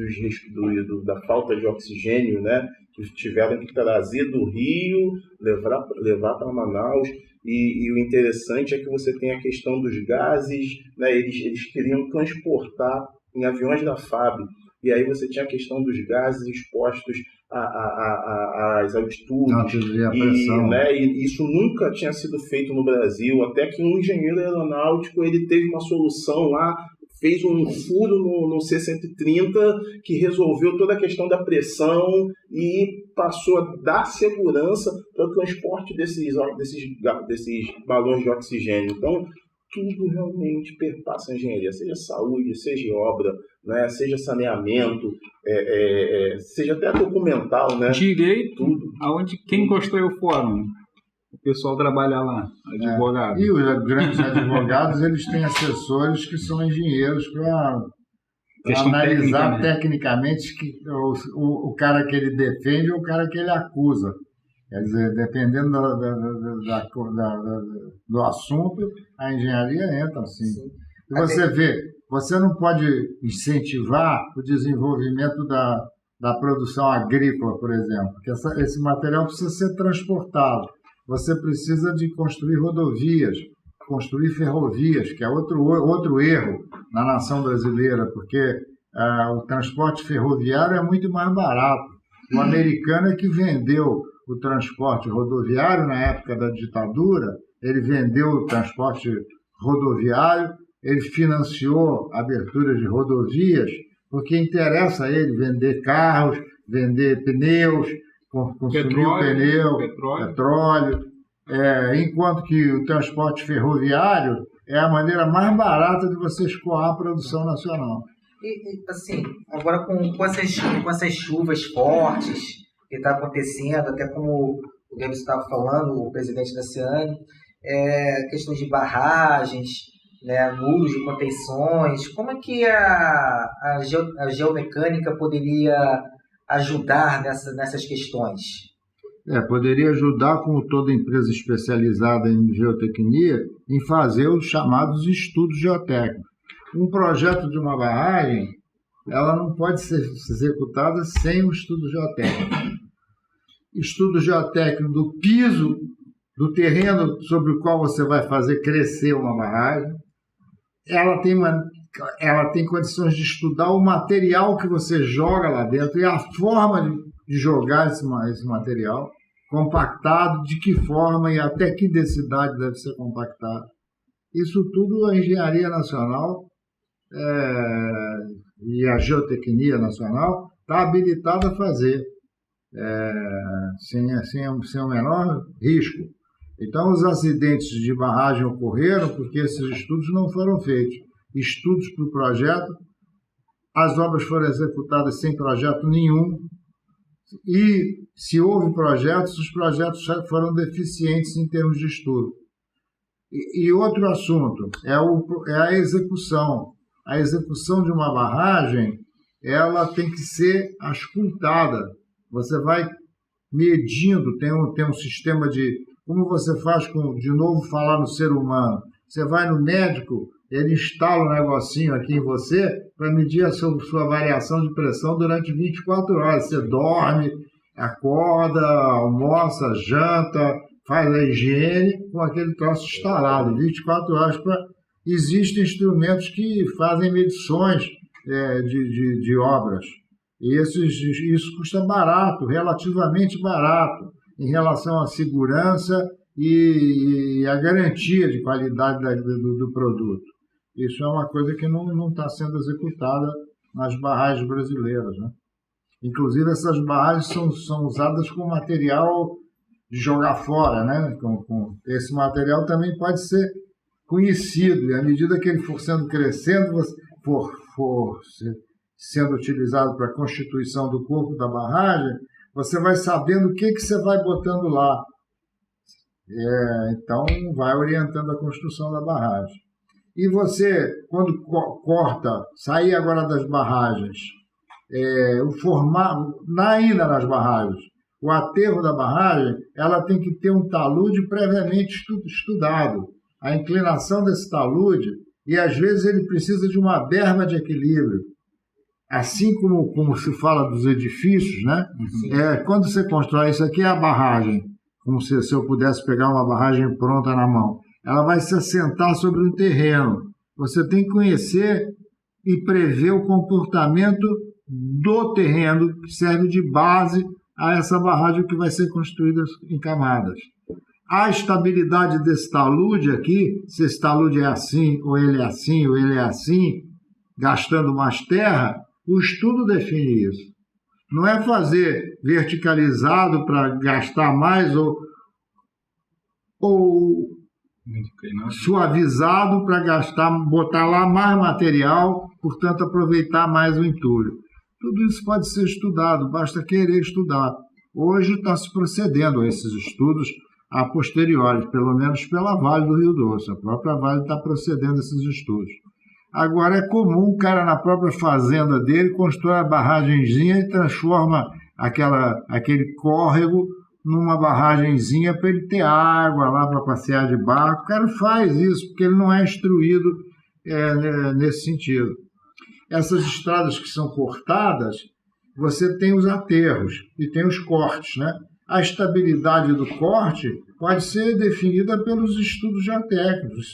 da falta de oxigênio, né, que tiveram que trazer do Rio, levar para Manaus, e o interessante é que você tem a questão dos gases, né, eles queriam transportar em aviões da FAB, e aí você tinha a questão dos gases expostos às altitudes, e isso nunca tinha sido feito no Brasil, até que um engenheiro aeronáutico ele teve uma solução lá, fez um furo no C-130 que resolveu toda a questão da pressão e passou a dar segurança para o transporte desses balões de oxigênio. Então, tudo realmente perpassa a engenharia, seja saúde, seja obra, né, seja saneamento, seja até documental, né? Direito, tudo. Aonde quem construiu o fórum? O pessoal trabalha lá, advogado. E os grandes advogados, eles têm assessores que são engenheiros para analisar tecnicamente o cara que ele defende ou o cara que ele acusa. Quer dizer, dependendo do assunto, a engenharia entra, assim. E você vê, você não pode incentivar o desenvolvimento da produção agrícola, por exemplo, porque esse material precisa ser transportado. Você precisa de construir rodovias, construir ferrovias, que é outro erro na nação brasileira, porque o transporte ferroviário é muito mais barato. O americano é que vendeu o transporte rodoviário na época da ditadura, ele vendeu o transporte rodoviário, ele financiou a abertura de rodovias, porque interessa a ele vender carros, vender pneus, consumir petróleo, enquanto que o transporte ferroviário é a maneira mais barata de você escoar a produção nacional. E assim, agora com essas chuvas fortes que está acontecendo, até como o Guilherme estava falando, o presidente da CIANE, questões de barragens, né, muros de contenções, como é que a geomecânica poderia ajudar nessas questões? Poderia ajudar, como toda empresa especializada em geotecnia, em fazer os chamados estudos geotécnicos. Um projeto de uma barragem, ela não pode ser executada sem um estudo geotécnico. Estudo geotécnico do piso, do terreno sobre o qual você vai fazer crescer uma barragem. Ela tem condições de estudar o material que você joga lá dentro e a forma de jogar esse material, compactado, de que forma e até que densidade deve ser compactado. Isso tudo a Engenharia Nacional e a Geotecnia Nacional está habilitada a fazer, sem o menor risco. Então, os acidentes de barragem ocorreram porque esses estudos não foram feitos. Estudos para o projeto, as obras foram executadas sem projeto nenhum, e se houve projetos, os projetos foram deficientes em termos de estudo. E outro assunto é a execução. A execução de uma barragem, ela tem que ser auscultada. Você vai medindo, tem um sistema de... Como você faz de novo, falar no ser humano? Você vai no médico, ele instala um negocinho aqui em você para medir a sua variação de pressão durante 24 horas. Você dorme, acorda, almoça, janta, faz a higiene com aquele troço instalado, 24 horas. Existem instrumentos que fazem medições de obras. E isso custa barato, relativamente barato, em relação à segurança e à garantia de qualidade do produto. Isso é uma coisa que não está sendo executada nas barragens brasileiras, né? Inclusive, essas barragens são usadas com material de jogar fora, né? Esse material também pode ser conhecido, e à medida que ele for sendo utilizado para a constituição do corpo da barragem, você vai sabendo o que você vai botando lá. Então, vai orientando a construção da barragem. E você, quando sair agora das barragens, ainda nas barragens, O aterro da barragem, ela tem que ter um talude previamente estudado. A inclinação desse talude, e às vezes ele precisa de uma berma de equilíbrio. Assim como se fala dos edifícios, né? Quando você constrói isso aqui, é a barragem, como se eu pudesse pegar uma barragem pronta na mão. Ela vai se assentar sobre um terreno. Você tem que conhecer e prever o comportamento do terreno que serve de base a essa barragem que vai ser construída em camadas. A estabilidade desse talude aqui, se esse talude é assim, ou ele é assim, ou ele é assim, gastando mais terra, o estudo define isso. Não é fazer verticalizado para gastar mais ou suavizado para botar lá mais material, portanto aproveitar mais o entulho. Tudo isso pode ser estudado, basta querer estudar. Hoje está se procedendo a esses estudos a posteriori, pelo menos pela Vale do Rio Doce. A própria Vale está procedendo a esses estudos. Agora é comum o cara na própria fazenda dele constrói a barragenzinha e transforma aquele córrego numa barragenzinha para ele ter água lá para passear de barco. O cara faz isso porque ele não é instruído nesse sentido. Essas estradas que são cortadas, você tem os aterros e tem os cortes, né? A estabilidade do corte pode ser definida pelos estudos geotécnicos.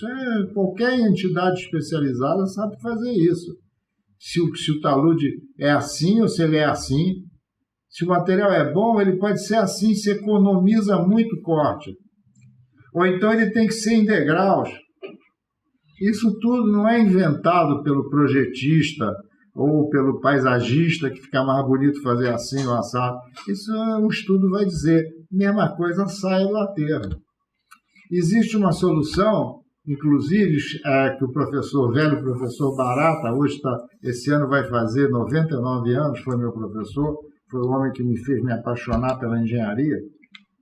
Qualquer entidade especializada sabe fazer isso. Se o talude é assim ou se ele é assim. Se o material é bom, ele pode ser assim, se economiza muito corte. Ou então ele tem que ser em degraus. Isso tudo não é inventado pelo projetista ou pelo paisagista que fica mais bonito fazer assim ou assado. Isso o estudo vai dizer. Mesma coisa sai do aterro. Existe uma solução, inclusive, que o velho professor Barata, esse ano vai fazer 99 anos, foi meu professor, foi o homem que me fez me apaixonar pela engenharia,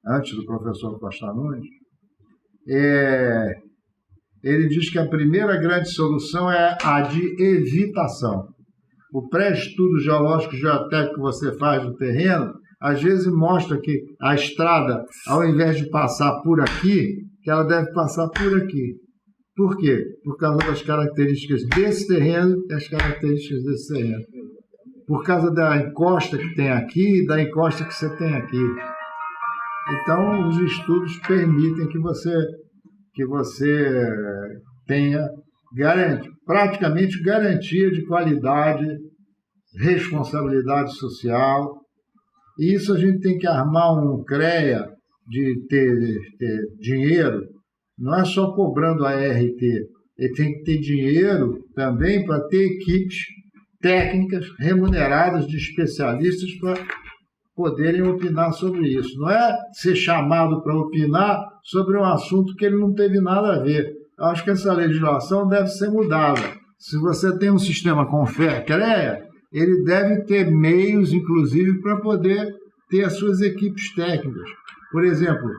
antes do professor Costa Nunes. Ele diz que a primeira grande solução é a de evitação. O pré-estudo geológico geotécnico que você faz do terreno, às vezes mostra que a estrada, ao invés de passar por aqui, que ela deve passar por aqui. Por quê? Por causa das características desse terreno e as características desse terreno. Por causa da encosta que tem aqui e da encosta que você tem aqui. Então, os estudos permitem que você tenha praticamente garantia de qualidade, responsabilidade social. E isso a gente tem que armar um CREA de ter dinheiro, não é só cobrando a ART, ele tem que ter dinheiro também para ter equipes técnicas remuneradas de especialistas para poderem opinar sobre isso. Não é ser chamado para opinar sobre um assunto que ele não teve nada a ver. Eu acho que essa legislação deve ser mudada. Se você tem um sistema com CREA, ele deve ter meios, inclusive, para poder ter as suas equipes técnicas. Por exemplo,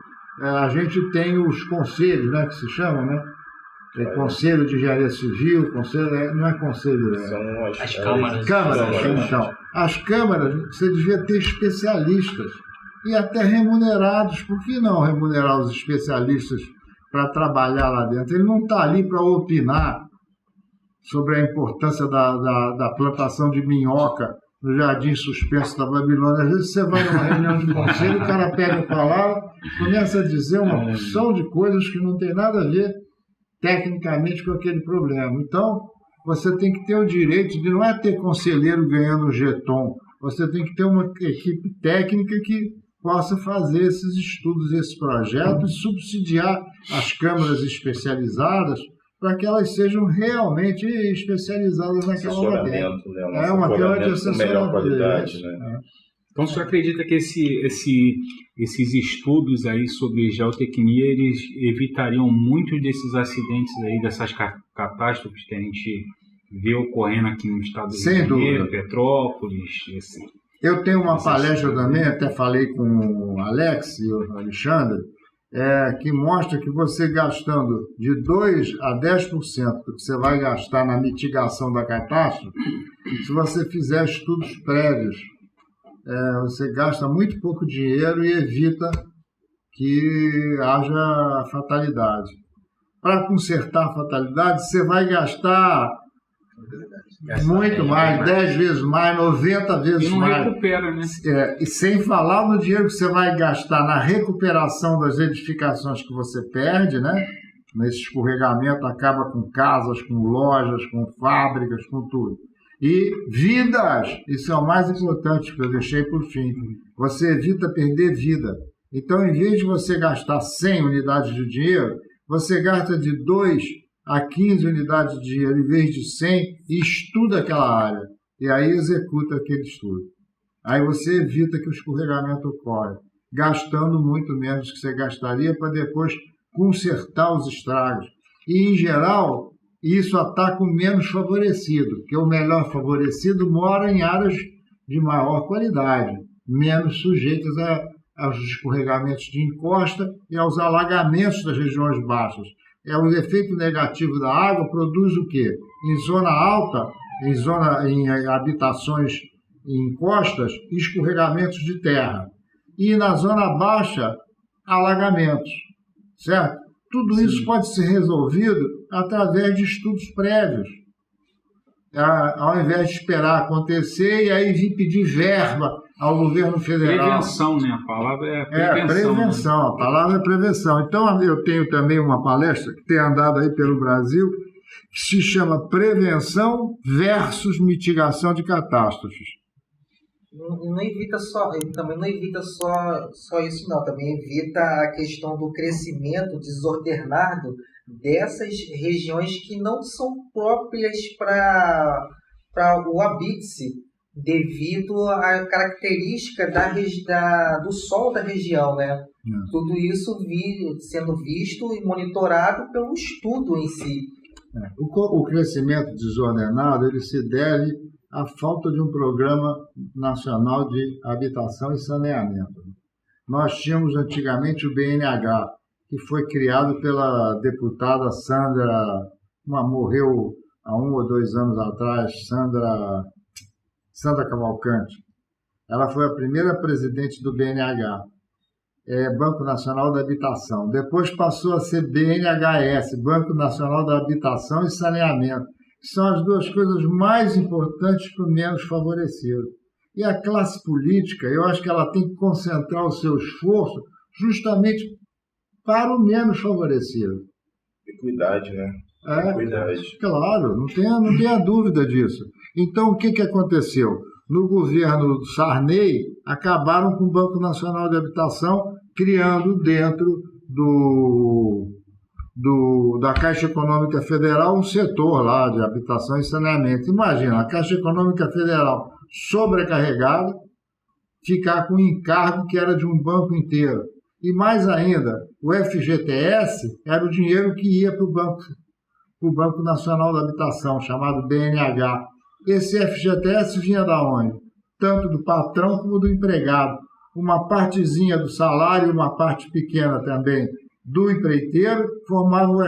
a gente tem os conselhos, né, que se chamam, né? Conselho de Engenharia Civil, não é conselho, são as câmaras. Então, as câmaras, você devia ter especialistas e até remunerados. Por que não remunerar os especialistas para trabalhar lá dentro? Ele não está ali para opinar sobre a importância da plantação de minhoca no Jardim Suspenso da Babilônia. Às vezes você vai numa reunião de conselho, o cara pega a palavra, começa a dizer uma porção de coisas que não tem nada a ver tecnicamente com aquele problema. Então, você tem que ter o direito de não é ter conselheiro ganhando jeton, você tem que ter uma equipe técnica que possa fazer esses estudos, esses projetos, e subsidiar as câmaras especializadas para que elas sejam realmente especializadas naquela matéria. Né? Uma câmara de assessoramento com melhor qualidade, né? Então, o senhor acredita que esses estudos aí sobre geotecnia, eles evitariam muitos desses acidentes aí, dessas catástrofes que a gente vê ocorrendo aqui no estado do Rio de Janeiro, Petrópolis? Eu tenho uma palestra também, até falei com o Alex e o Alexandre, que mostra que você gastando de 2% a 10% do que você vai gastar na mitigação da catástrofe, se você fizer estudos prévios você gasta muito pouco dinheiro e evita que haja fatalidade. Para consertar a fatalidade, você vai gastar muito mais, 10 vezes mais, 90 vezes mais. E não recupera, né? E sem falar no dinheiro que você vai gastar na recuperação das edificações que você perde, né? Nesse escorregamento acaba com casas, com lojas, com fábricas, com tudo. E vidas, isso é o mais importante que eu deixei por fim. Você evita perder vida. Então, em vez de você gastar 100 unidades de dinheiro, você gasta de 2 a 15 unidades de dinheiro em vez de 100 e estuda aquela área. E aí executa aquele estudo. Aí você evita que o escorregamento ocorra, gastando muito menos que você gastaria para depois consertar os estragos. E, em geral, isso ataca o menos favorecido, porque o melhor favorecido mora em áreas de maior qualidade, menos sujeitas aos escorregamentos de encosta e aos alagamentos das regiões baixas. O efeito negativo da água produz o quê? Em zona alta, em habitações em encostas, escorregamentos de terra. E na zona baixa, alagamentos. Certo? Tudo isso pode ser resolvido através de estudos prévios. Ao invés de esperar acontecer e aí vir pedir verba ao governo federal. Prevenção, né? A palavra é prevenção. Prevenção, né? A palavra é prevenção. Então, eu tenho também uma palestra que tem andado aí pelo Brasil, que se chama Prevenção versus Mitigação de Catástrofes. Não evita também não evita só isso, não. Também evita a questão do crescimento desordenado dessas regiões que não são próprias para o habite-se, devido à característica do solo da região, né? Tudo isso sendo visto e monitorado pelo estudo em si. O crescimento desordenado ele se deve à falta de um programa nacional de habitação e saneamento. Nós tínhamos antigamente o BNH, que foi criado pela deputada Sandra, morreu há 1 ou 2 anos atrás, Sandra Cavalcante. Ela foi a primeira presidente do BNH, Banco Nacional da Habitação. Depois passou a ser BNHS, Banco Nacional da Habitação e Saneamento, que são as duas coisas mais importantes para o menos favorecido. E a classe política, eu acho que ela tem que concentrar o seu esforço justamente para o menos favorecido. Equidade, né? Equidade. Claro, não tenha dúvida disso. Então, o que aconteceu? No governo Sarney, acabaram com o Banco Nacional de Habitação, criando dentro da Caixa Econômica Federal um setor lá de habitação e saneamento. Imagina, a Caixa Econômica Federal sobrecarregada, ficar com um encargo que era de um banco inteiro. E mais ainda, o FGTS era o dinheiro que ia para o Banco Nacional da Habitação, chamado BNH. Esse FGTS vinha da onde? Tanto do patrão como do empregado. Uma partezinha do salário, uma parte pequena também do empreiteiro, formava o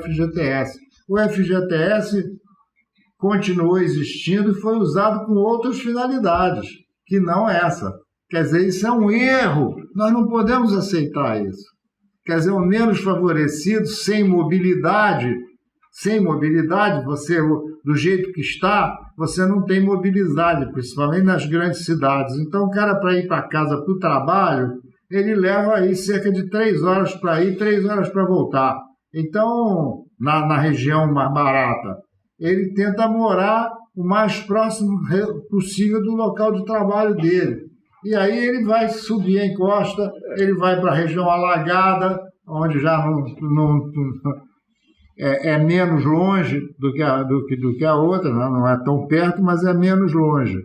FGTS. O FGTS continuou existindo e foi usado com outras finalidades, que não essa. Quer dizer, isso é um erro. Nós não podemos aceitar isso. Quer dizer, o menos favorecido, sem mobilidade, você, do jeito que está, você não tem mobilidade, principalmente nas grandes cidades. Então, o cara, para ir para casa, para o trabalho, ele leva aí cerca de 3 horas para ir, 3 horas para voltar. Então, na região mais barata, ele tenta morar o mais próximo possível do local de trabalho dele. E aí ele vai subir a encosta, ele vai para a região alagada, onde já é menos longe do que a outra, não é tão perto, mas é menos longe.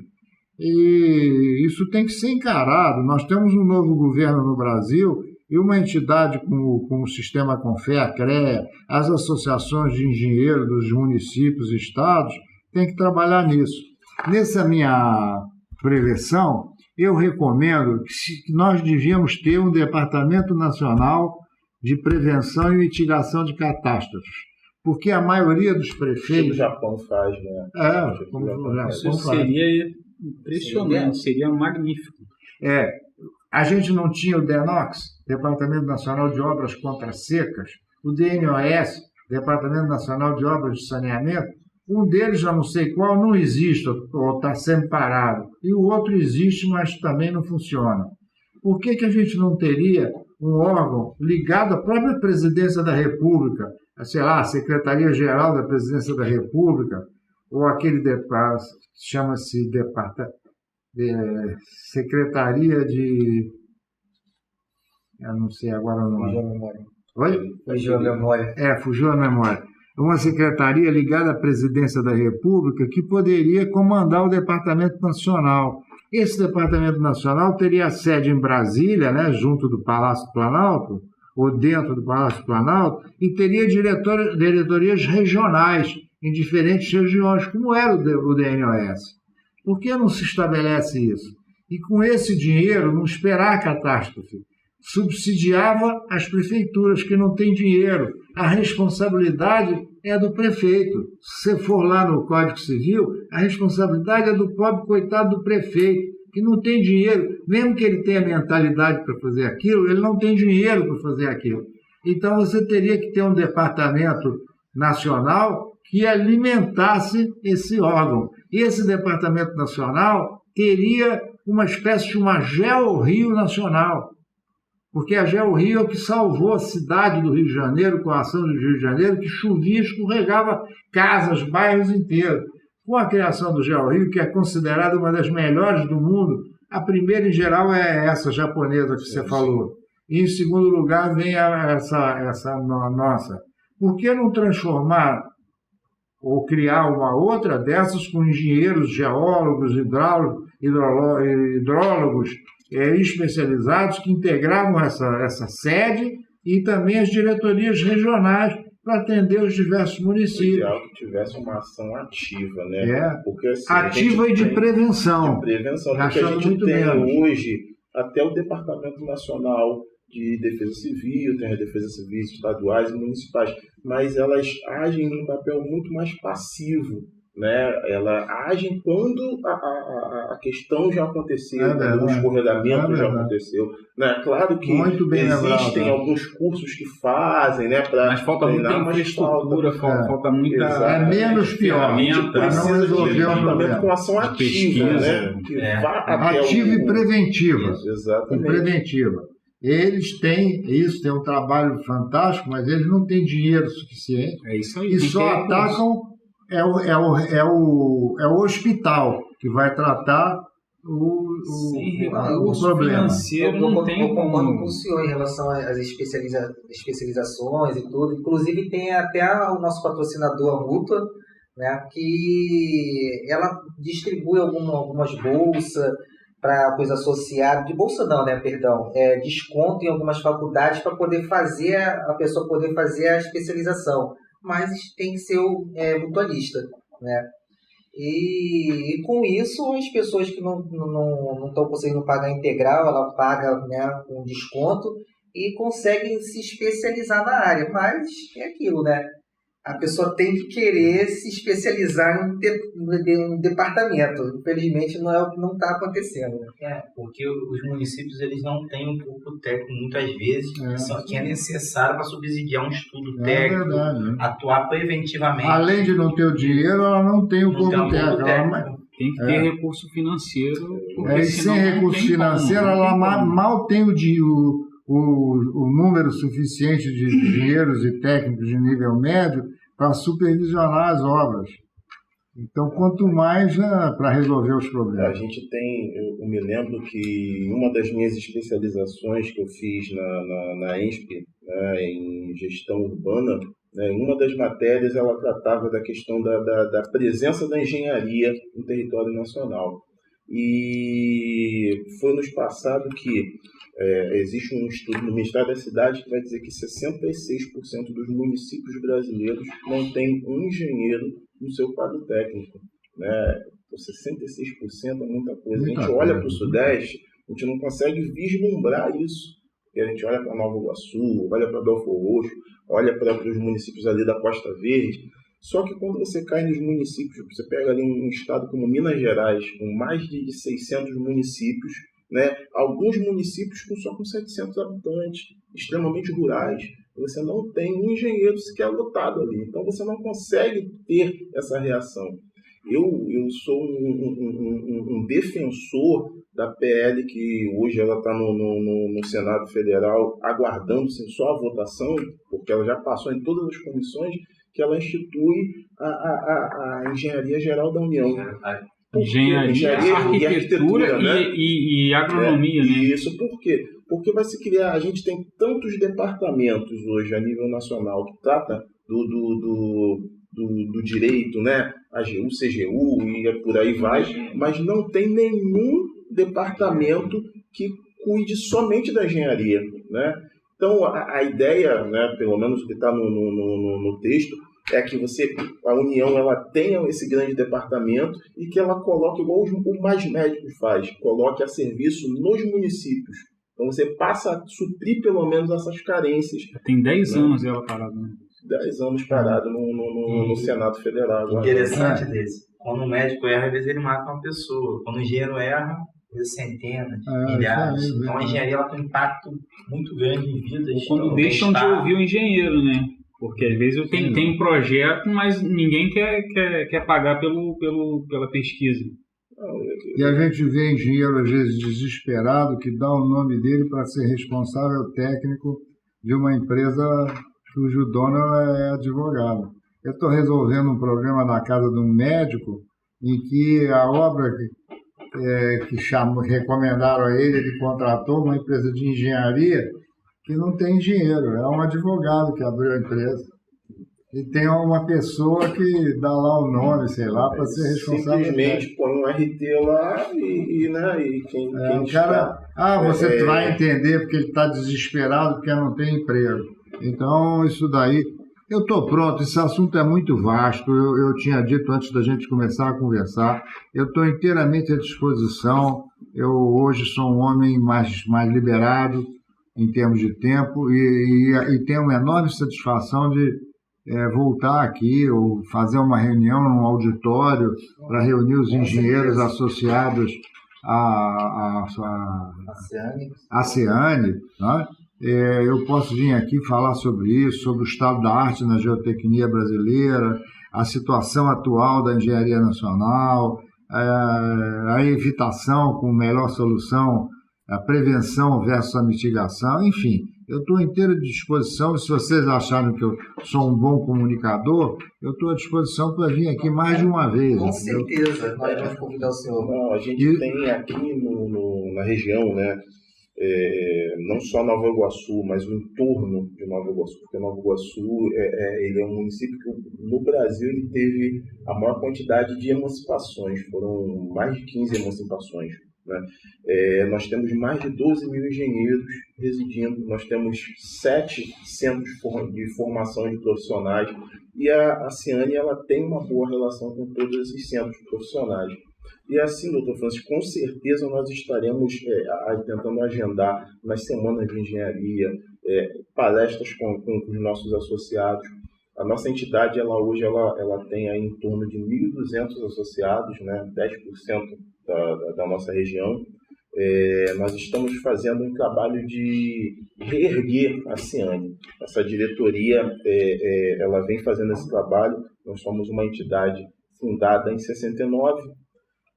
E isso tem que ser encarado. Nós temos um novo governo no Brasil e uma entidade como o Sistema Confer, CREA, as associações de engenheiros dos municípios e estados, tem que trabalhar nisso. Nessa minha preleção, eu recomendo que nós devíamos ter um Departamento Nacional de Prevenção e Mitigação de Catástrofes, porque a maioria dos prefeitos... O Japão faz, né? Como o Japão Isso faz. seria Impressionante, seria magnífico. A gente não tinha o DENOX, Departamento Nacional de Obras Contra Secas, o DNOS, Departamento Nacional de Obras de Saneamento. Um deles, já não sei qual, não existe ou está sempre parado. E o outro existe, mas também não funciona. Por que a gente não teria um órgão ligado à própria Presidência da República, sei lá, a Secretaria-Geral da Presidência da República, ou aquele chama-se Secretaria de... Eu não sei agora o nome. Fugiu a memória. Oi? Fugiu a memória. Fugiu a memória. Uma secretaria ligada à Presidência da República que poderia comandar o Departamento Nacional. Esse Departamento Nacional teria sede em Brasília, né, junto do Palácio do Planalto, ou dentro do Palácio do Planalto, e teria diretorias regionais em diferentes regiões, como era o DNOS. Por que não se estabelece isso? E com esse dinheiro, não esperar a catástrofe, subsidiava as prefeituras que não têm dinheiro. A responsabilidade é do prefeito. Se você for lá no Código Civil, a responsabilidade é do pobre coitado do prefeito, que não tem dinheiro. Mesmo que ele tenha mentalidade para fazer aquilo, ele não tem dinheiro para fazer aquilo. Então você teria que ter um departamento nacional que alimentasse esse órgão. E esse departamento nacional teria uma espécie de uma GeoRio nacional. Porque a GeoRio é o que salvou a cidade do Rio de Janeiro, com a ação do Rio de Janeiro, que chovia e escorregava casas, bairros inteiros. Com a criação do GeoRio, que é considerada uma das melhores do mundo, a primeira em geral é essa japonesa que você falou. E em segundo lugar vem essa nossa. Por que não transformar ou criar uma outra dessas com engenheiros, geólogos, hidrólogos, especializados que integravam essa sede e também as diretorias regionais para atender os diversos municípios. Ideal que tivesse uma ação ativa, né? Porque, assim, ativa e de prevenção. De prevenção, porque a gente tem hoje até o Departamento Nacional de Defesa Civil, tem as defesas civis estaduais e municipais, mas elas agem num papel muito mais passivo, né? Elas agem quando a questão já aconteceu, quando o escorregamento já aconteceu. Né? Claro que existem alguns cursos que fazem, né, mas falta muita infraestrutura, falta muita... É menos pior, a gente precisa de departamento com ação ativa, né? Ativa e preventiva. Exatamente. E preventiva. Eles têm um trabalho fantástico, mas eles não têm dinheiro suficiente. É isso aí. E só atacam o hospital que vai tratar o problema. Eu concordo com o senhor em relação às especializações e tudo. Inclusive tem até o nosso patrocinador, a Mútua, né, que ela distribui algumas bolsas para coisa associada, de bolsa não, né, perdão, desconto em algumas faculdades para poder fazer, a pessoa poder fazer a especialização, mas tem que ser mutualista, né, e com isso as pessoas que não estão conseguindo pagar integral, ela paga, né, com desconto e consegue se especializar na área, mas é aquilo, né, a pessoa tem que querer se especializar em um departamento. Infelizmente, não é o que não está acontecendo. Né? Porque os municípios eles não têm um corpo técnico, muitas vezes, que é necessário para subsidiar um estudo técnico, verdade, atuar preventivamente. Além de não ter o dinheiro, ela não tem o corpo técnico. Tem que ter recurso financeiro. E sem recurso financeiro, ela mal tem o número suficiente de engenheiros e técnicos de nível médio para supervisionar as obras. Então, quanto mais para resolver os problemas. A gente eu me lembro que uma das minhas especializações que eu fiz na ENSP, né, em gestão urbana, né, uma das matérias ela tratava da questão da presença da engenharia no território nacional. E foi nos passado que existe um estudo no Ministério da Cidade que vai dizer que 66% dos municípios brasileiros não tem um engenheiro no seu quadro técnico. Né? 66% é muita coisa. A gente olha para o Sudeste, a gente não consegue vislumbrar isso. E a gente olha para Nova Iguaçu, olha para Belfort Roxo, olha para os municípios ali da Costa Verde. Só que quando você cai nos municípios, você pega ali um estado como Minas Gerais, com mais de 600 municípios, né? Alguns municípios só com 700 habitantes, extremamente rurais, você não tem um engenheiro sequer lotado ali. Então você não consegue ter essa reação. Eu sou um defensor da PL que hoje ela está no Senado Federal aguardando só a votação, porque ela já passou em todas as comissões, que ela institui a Engenharia Geral da União. Engenharia, arquitetura e agronomia, né? Isso por quê? Porque vai se criar, a gente tem tantos departamentos hoje a nível nacional que trata do direito, né? AGU, CGU e por aí vai, mas não tem nenhum departamento que cuide somente da engenharia, né? Então a ideia, né, pelo menos o que está no texto, é que a União ela tenha esse grande departamento e que ela coloque, igual o Mais Médicos faz, coloque a serviço nos municípios. Então você passa a suprir pelo menos essas carências. Tem 10 anos ela parada, né? 10 anos parado no Senado Federal. Interessante desse. Quando o médico erra, às vezes ele mata uma pessoa. Quando o engenheiro erra, às vezes centenas, milhares. Então a engenharia ela tem um impacto muito grande em vidas. Quando deixam de ouvir o engenheiro, né? Porque às vezes tem um projeto, mas ninguém quer pagar pela pesquisa. E a gente vê engenheiro, às vezes, desesperado, que dá o nome dele para ser responsável técnico de uma empresa cujo dono é advogado. Eu estou resolvendo um problema na casa de um médico em que a obra que recomendaram a ele contratou uma empresa de engenharia que não tem engenheiro, é um advogado que abriu a empresa. E tem uma pessoa que dá lá o nome, sei lá, para ser responsável. Simplesmente põe um RT lá e quem o cara, você vai entender porque ele está desesperado porque não tem emprego. Então, isso daí... Eu estou pronto, esse assunto é muito vasto, eu tinha dito antes da gente começar a conversar, eu estou inteiramente à disposição, eu hoje sou um homem mais liberado em termos de tempo e tenho uma enorme satisfação de voltar aqui ou fazer uma reunião num auditório para reunir os engenheiros associados à ASEANE, né? Eu posso vir aqui falar sobre isso, sobre o estado da arte na geotecnia brasileira, a situação atual da engenharia nacional, a evitação com melhor solução, a prevenção versus a mitigação, enfim, eu estou inteiro de disposição. Se vocês acharem que eu sou um bom comunicador, eu estou à disposição para vir aqui mais de uma vez. Com certeza, nós vamos convidar o senhor. Não, a gente tem aqui na região, né? Não só Nova Iguaçu, mas o entorno de Nova Iguaçu, porque Nova Iguaçu ele é um município que no Brasil ele teve a maior quantidade de emancipações, foram mais de 15 emancipações, né? Nós temos mais de 12 mil engenheiros residindo, nós temos 7 centros de formação de profissionais e a Ciane ela tem uma boa relação com todos esses centros profissionais. E assim, doutor Francisco, com certeza nós estaremos tentando agendar nas semanas de engenharia, palestras com os nossos associados. A nossa entidade, hoje ela tem aí em torno de 1.200 associados, né, 10% da nossa região. Nós estamos fazendo um trabalho de reerguer a Ciane. Essa diretoria, ela vem fazendo esse trabalho. Nós somos uma entidade fundada em 69,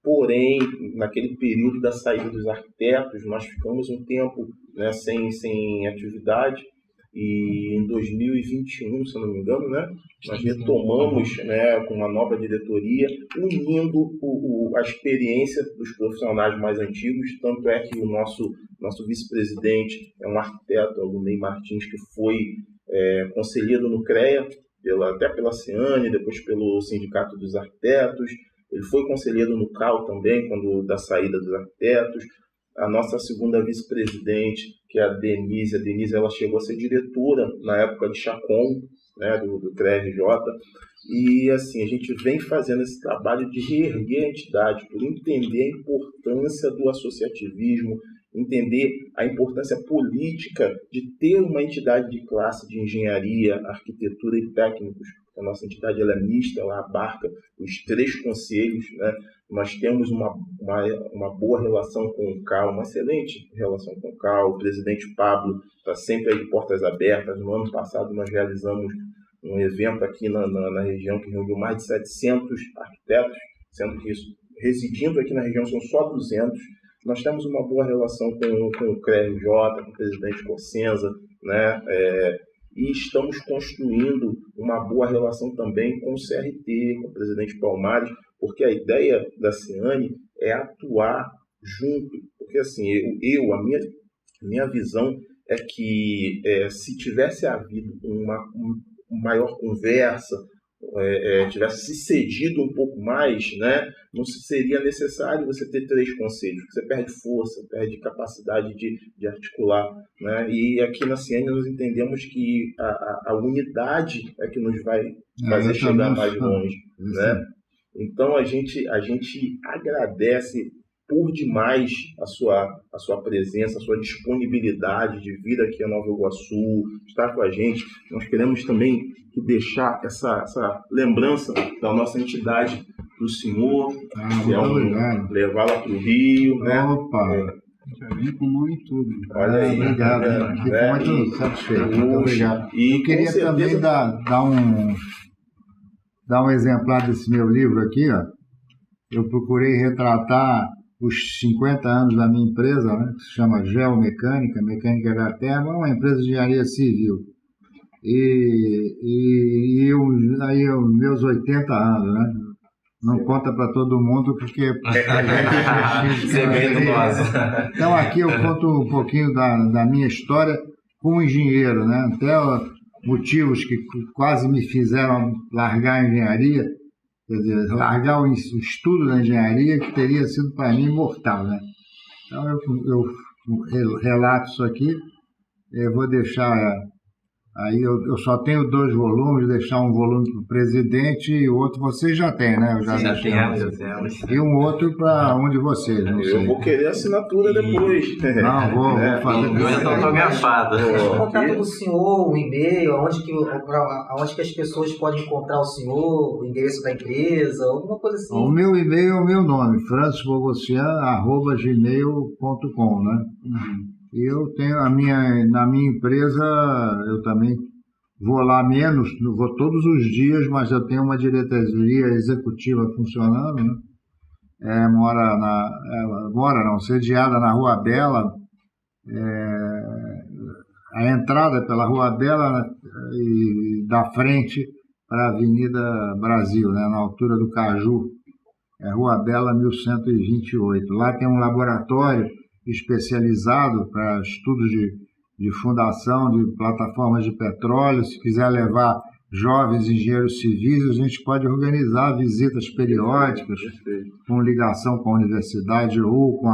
porém, naquele período da saída dos arquitetos, nós ficamos um tempo, né, sem atividade, e em 2021, se não me engano, né, nós retomamos, né, com uma nova diretoria, unindo a experiência dos profissionais mais antigos, tanto é que o nosso vice-presidente é um arquiteto, Alunei Martins, que foi conselheiro no CREA, até pela Ciane, depois pelo Sindicato dos Arquitetos. Ele foi conselheiro no CAL também, da saída dos arquitetos. A nossa segunda vice-presidente, que é a Denise, ela chegou a ser diretora na época de Chacon, né, do CRERJ. E assim, a gente vem fazendo esse trabalho de reerguer a entidade, por entender a importância do associativismo, entender a importância política de ter uma entidade de classe de engenharia, arquitetura e técnicos. A nossa entidade ela é mista, ela abarca os 3 conselhos, né? Nós temos uma boa relação com o CAL, uma excelente relação com o CAL. O presidente Pablo está sempre aí de portas abertas. No ano passado nós realizamos um evento aqui na região que reuniu mais de 700 arquitetos, sendo que isso, residindo aqui na região, são só 200. Nós temos uma boa relação com o CREJ, com o presidente Cossenza, né? E estamos construindo uma boa relação também com o CRT, com o presidente Palmares, porque a ideia da Ciane é atuar junto. Porque assim, a minha visão é que se tivesse havido uma maior conversa, tivesse se cedido um pouco mais, né, não seria necessário você ter 3 conselhos, porque você perde força, perde capacidade de articular, né? E aqui na Ciane nós entendemos que a unidade é que nos vai fazer chegar mais longe, né? Então a gente agradece por demais a sua presença, a sua disponibilidade de vir aqui a Nova Iguaçu, estar com a gente. Nós queremos também deixar essa lembrança da nossa entidade para o senhor, levá-la para o Rio. Né? Opa! Já vem com mão em tudo. Olha aí. Obrigado, fico muito satisfeito. Muito obrigado. Eu queria também dar um exemplar desse meu livro aqui. Ó. Eu procurei retratar os 50 anos da minha empresa, né, que se chama Geomecânica, Mecânica da Terra, é uma empresa de engenharia civil. E os meus 80 anos, né? Não conta para todo mundo, porque... Então, aqui eu conto um pouquinho da minha história como engenheiro, né? Até motivos que quase me fizeram largar a engenharia, quer dizer, largar o estudo da engenharia, que teria sido para mim mortal, né? Então, eu relato isso aqui, eu vou deixar... Aí eu só tenho 2 volumes, deixar um volume para o presidente e o outro vocês já têm, né? Eu já temos. E um outro para um de vocês, não sei. Eu vou querer assinatura depois. Não, vou fazer. Eu já estou autografado. O contato do senhor, o e-mail, aonde que as pessoas podem encontrar o senhor, o endereço da empresa, alguma coisa assim. O meu e-mail é o meu nome, francisbogossian@gmail.com, né? E eu tenho na minha empresa, eu também vou lá menos, não vou todos os dias, mas eu tenho uma diretoria executiva funcionando, né? Sediada na Rua Bela, a entrada pela Rua Bela e da frente para a Avenida Brasil, né? Na altura do Caju, Rua Bela 1128. Lá tem um laboratório especializado para estudos de fundação de plataformas de petróleo. Se quiser levar jovens engenheiros civis, a gente pode organizar visitas periódicas com ligação com a universidade ou com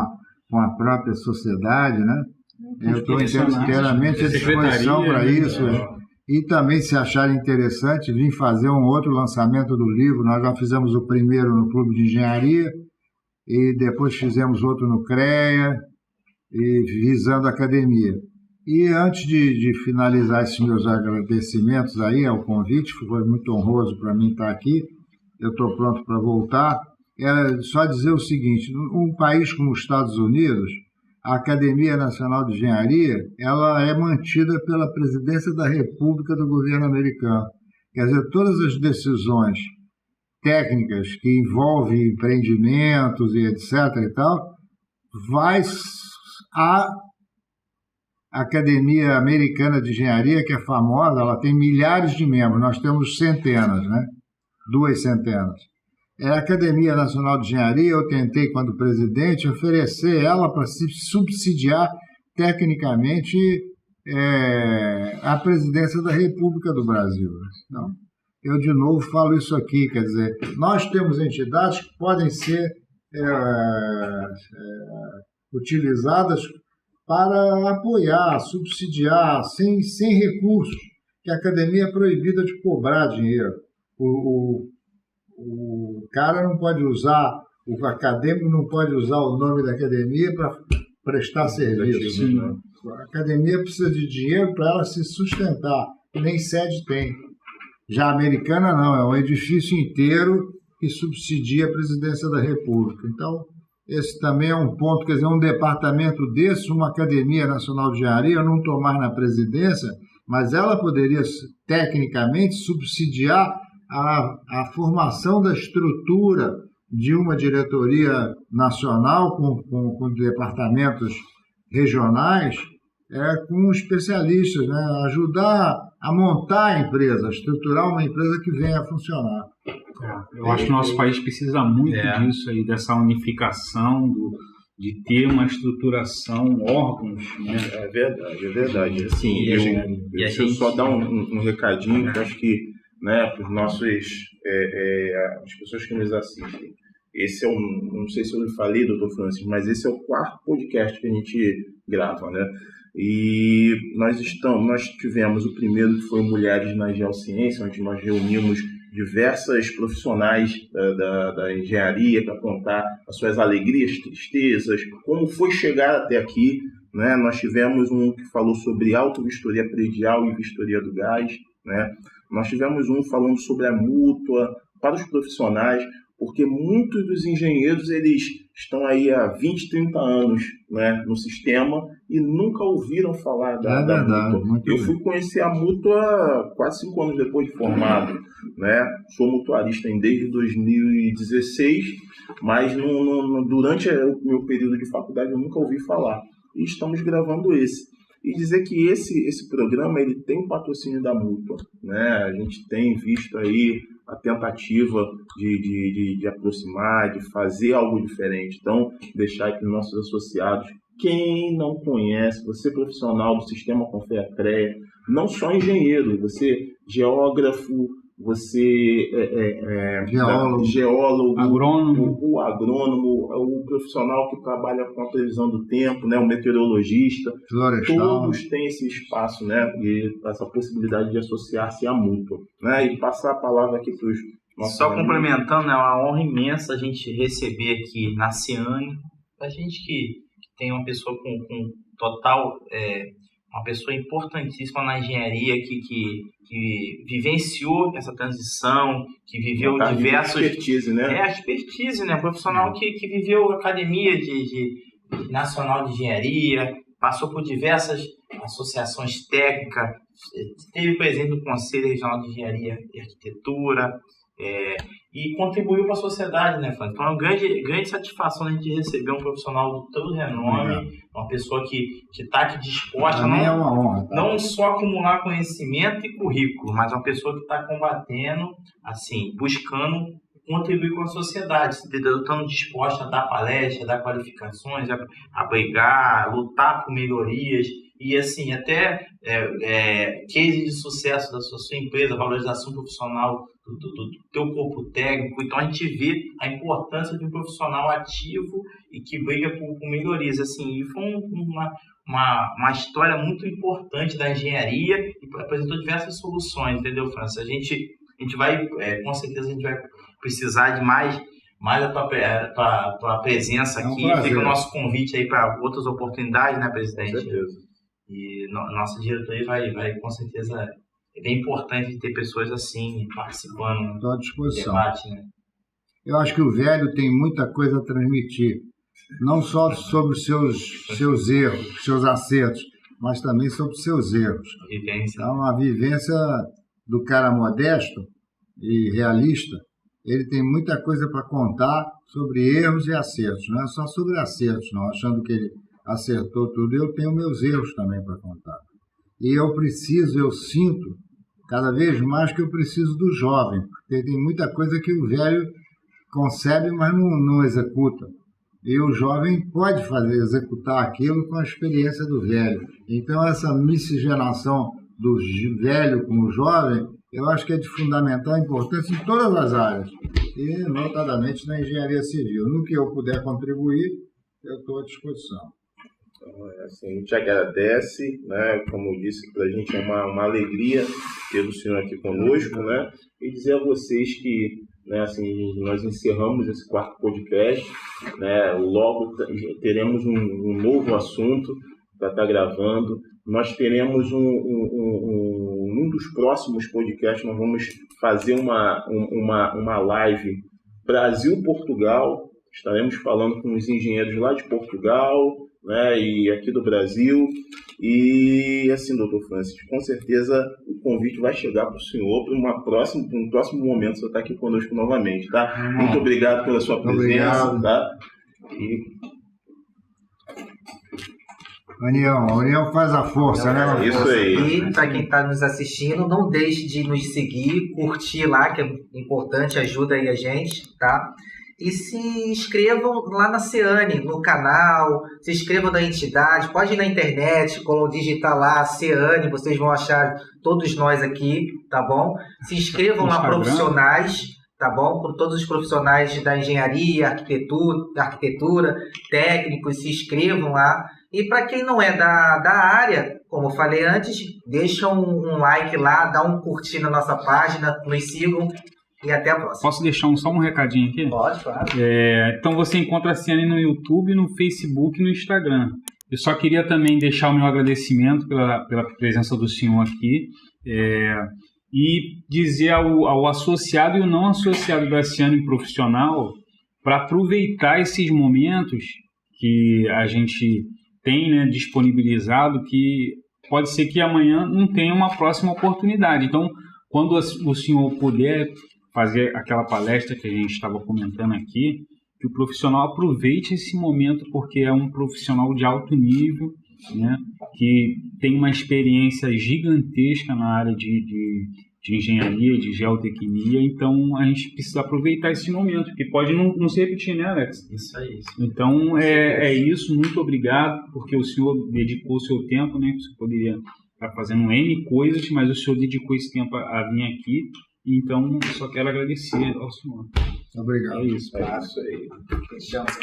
a própria sociedade, né? Eu estou inteiramente à disposição para isso. E também, se acharem interessante, vim fazer um outro lançamento do livro. Nós já fizemos o primeiro no Clube de Engenharia e depois fizemos outro no CREA, e visando a academia. E antes de finalizar esses meus agradecimentos aí ao convite, foi muito honroso para mim estar aqui, eu estou pronto para voltar, é só dizer o seguinte: um país como os Estados Unidos, a Academia Nacional de Engenharia, ela é mantida pela Presidência da República do governo americano. Quer dizer, todas as decisões técnicas que envolvem empreendimentos e etc. e tal, vai a Academia Americana de Engenharia, que é famosa, ela tem milhares de membros, nós temos centenas, né? 2 centenas. A Academia Nacional de Engenharia, eu tentei, quando presidente, oferecer ela para se subsidiar tecnicamente a presidência da República do Brasil. Então, eu, de novo, falo isso aqui, quer dizer, nós temos entidades que podem ser utilizadas para apoiar, subsidiar, sem recursos, que a academia é proibida de cobrar dinheiro. O cara não pode usar, o acadêmico não pode usar o nome da academia para prestar serviço. A academia precisa de dinheiro para ela se sustentar, nem sede tem. Já a americana não, é um edifício inteiro que subsidia a presidência da República. Então, esse também é um ponto, quer dizer, um departamento desse, uma Academia Nacional de Engenharia, não tomar na presidência, mas ela poderia, tecnicamente, subsidiar a formação da estrutura de uma diretoria nacional com departamentos regionais, com especialistas, né? Ajudar a montar a empresa, a estruturar uma empresa que venha a funcionar. Eu acho que o nosso país precisa muito disso aí, dessa unificação, de ter uma estruturação, órgãos, né? É verdade. Assim, deixa eu só dar um recadinho, que eu acho que, né, para os nossos, as pessoas que nos assistem. Esse é não sei se eu lhe falei, doutor Francis, mas esse é o 4º podcast que a gente grava, né? E nós tivemos o primeiro, que foi Mulheres na Geociência, onde nós reunimos diversas profissionais da engenharia para contar as suas alegrias, tristezas, como foi chegar até aqui, né? Nós tivemos um que falou sobre auto-vistoria predial e vistoria do gás, né? Nós tivemos um falando sobre a mútua para os profissionais, porque muitos dos engenheiros eles estão aí há 20, 30 anos, né, no sistema e nunca ouviram falar da mútua. Eu fui conhecer a mútua quase 5 anos depois de formado, né? Sou mutuarista desde 2016, mas durante o meu período de faculdade eu nunca ouvi falar. E estamos gravando esse. E dizer que esse programa ele tem um patrocínio da mútua, né? A gente tem visto aí a tentativa de aproximar, de fazer algo diferente. Então, deixar aqui nos nossos associados, quem não conhece, você profissional do Sistema Confeacrea, não só engenheiro, você geógrafo, você geólogo, o agrônomo, o profissional que trabalha com a previsão do tempo, né, o meteorologista, todos têm esse espaço, né, e essa possibilidade de associar-se à mútua, né, e passar a palavra aqui para os nossos Só amigos. Complementando, é uma honra imensa a gente receber aqui na Ciane, a gente que tem uma pessoa com total... uma pessoa importantíssima na engenharia que vivenciou essa transição, que viveu diversos... expertise, né? A expertise, né? Profissional que viveu academia nacional de engenharia, passou por diversas associações técnicas, esteve presente no Conselho Regional de Engenharia e Arquitetura, e contribuiu para a sociedade, né, Fábio? Então é uma grande satisfação a gente receber um profissional de todo renome, uma pessoa que está aqui disposta não só acumular conhecimento e currículo, mas uma pessoa que está combatendo, assim, buscando contribuir com a sociedade, estando disposta a dar palestras, a dar qualificações, a brigar, a lutar por melhorias. E assim, até case de sucesso da sua empresa, valorização profissional do teu corpo técnico. Então a gente vê a importância de um profissional ativo e que briga por melhorias. Assim, e foi uma história muito importante da engenharia e apresentou diversas soluções, entendeu, Francis? A gente vai, com certeza, a gente vai precisar de mais a tua presença aqui. Fica o nosso convite aí para outras oportunidades, né, presidente? Com certeza. E nossa diretoria vai com certeza, é bem importante ter pessoas assim participando do debate, né? Eu acho que o velho tem muita coisa a transmitir, não só sobre os seus erros, seus acertos, mas também sobre os seus erros. Então, a vivência do cara modesto e realista, ele tem muita coisa para contar sobre erros e acertos, não é só sobre acertos, não, achando que ele acertou tudo. Eu tenho meus erros também para contar. E eu sinto cada vez mais que eu preciso do jovem, porque tem muita coisa que o velho concebe, mas não executa. E o jovem pode executar aquilo com a experiência do velho. Então, essa miscigenação do velho com o jovem, eu acho que é de fundamental importância em todas as áreas, e notadamente na engenharia civil. No que eu puder contribuir, eu estou à disposição. Então, assim, a gente agradece, né? Como eu disse, para a gente é uma alegria ter o senhor aqui conosco, né? E dizer a vocês que, né, assim, nós encerramos esse 4º podcast, né? Logo teremos um novo assunto para estar gravando. Nós teremos um dos nos próximos podcasts nós vamos fazer uma live Brasil-Portugal. Estaremos falando com os engenheiros lá de Portugal, né, e aqui do Brasil. E assim, doutor Francis, com certeza o convite vai chegar para o senhor para um próximo momento você estar aqui conosco novamente, tá? Muito obrigado pela sua presença, tá? A união faz a força, né? Isso aí. E para quem está nos assistindo, não deixe de nos seguir, curtir lá, que é importante, ajuda aí a gente, tá? E se inscrevam lá na Ceane, no canal, se inscrevam na entidade, pode ir na internet, digitar lá Ceane, vocês vão achar todos nós aqui, tá bom? Se inscrevam lá, profissionais, tá bom? Com todos os profissionais da engenharia, arquitetura, técnicos, se inscrevam lá. E para quem não é da área, como eu falei antes, deixa um like lá, dá um curtir na nossa página, nos sigam. E até a próxima. Posso deixar só um recadinho aqui? Pode, claro. Então você encontra a Ceane no YouTube, no Facebook e no Instagram. Eu só queria também deixar o meu agradecimento pela presença do senhor aqui e dizer ao associado e o não associado da Ceane profissional para aproveitar esses momentos que a gente tem, né, disponibilizado, que pode ser que amanhã não tenha uma próxima oportunidade. Então, quando o senhor puder fazer aquela palestra que a gente estava comentando aqui, que o profissional aproveite esse momento, porque é um profissional de alto nível, né, que tem uma experiência gigantesca na área de engenharia, de geotecnia, então a gente precisa aproveitar esse momento, que pode não se repetir, né, Alex? Isso aí. Então é isso, muito obrigado, porque o senhor dedicou o seu tempo, né, que você poderia estar fazendo N coisas, mas o senhor dedicou esse tempo a vir aqui. Então, só quero agradecer ao senhor. Obrigado. É isso. É isso aí. Fechamos.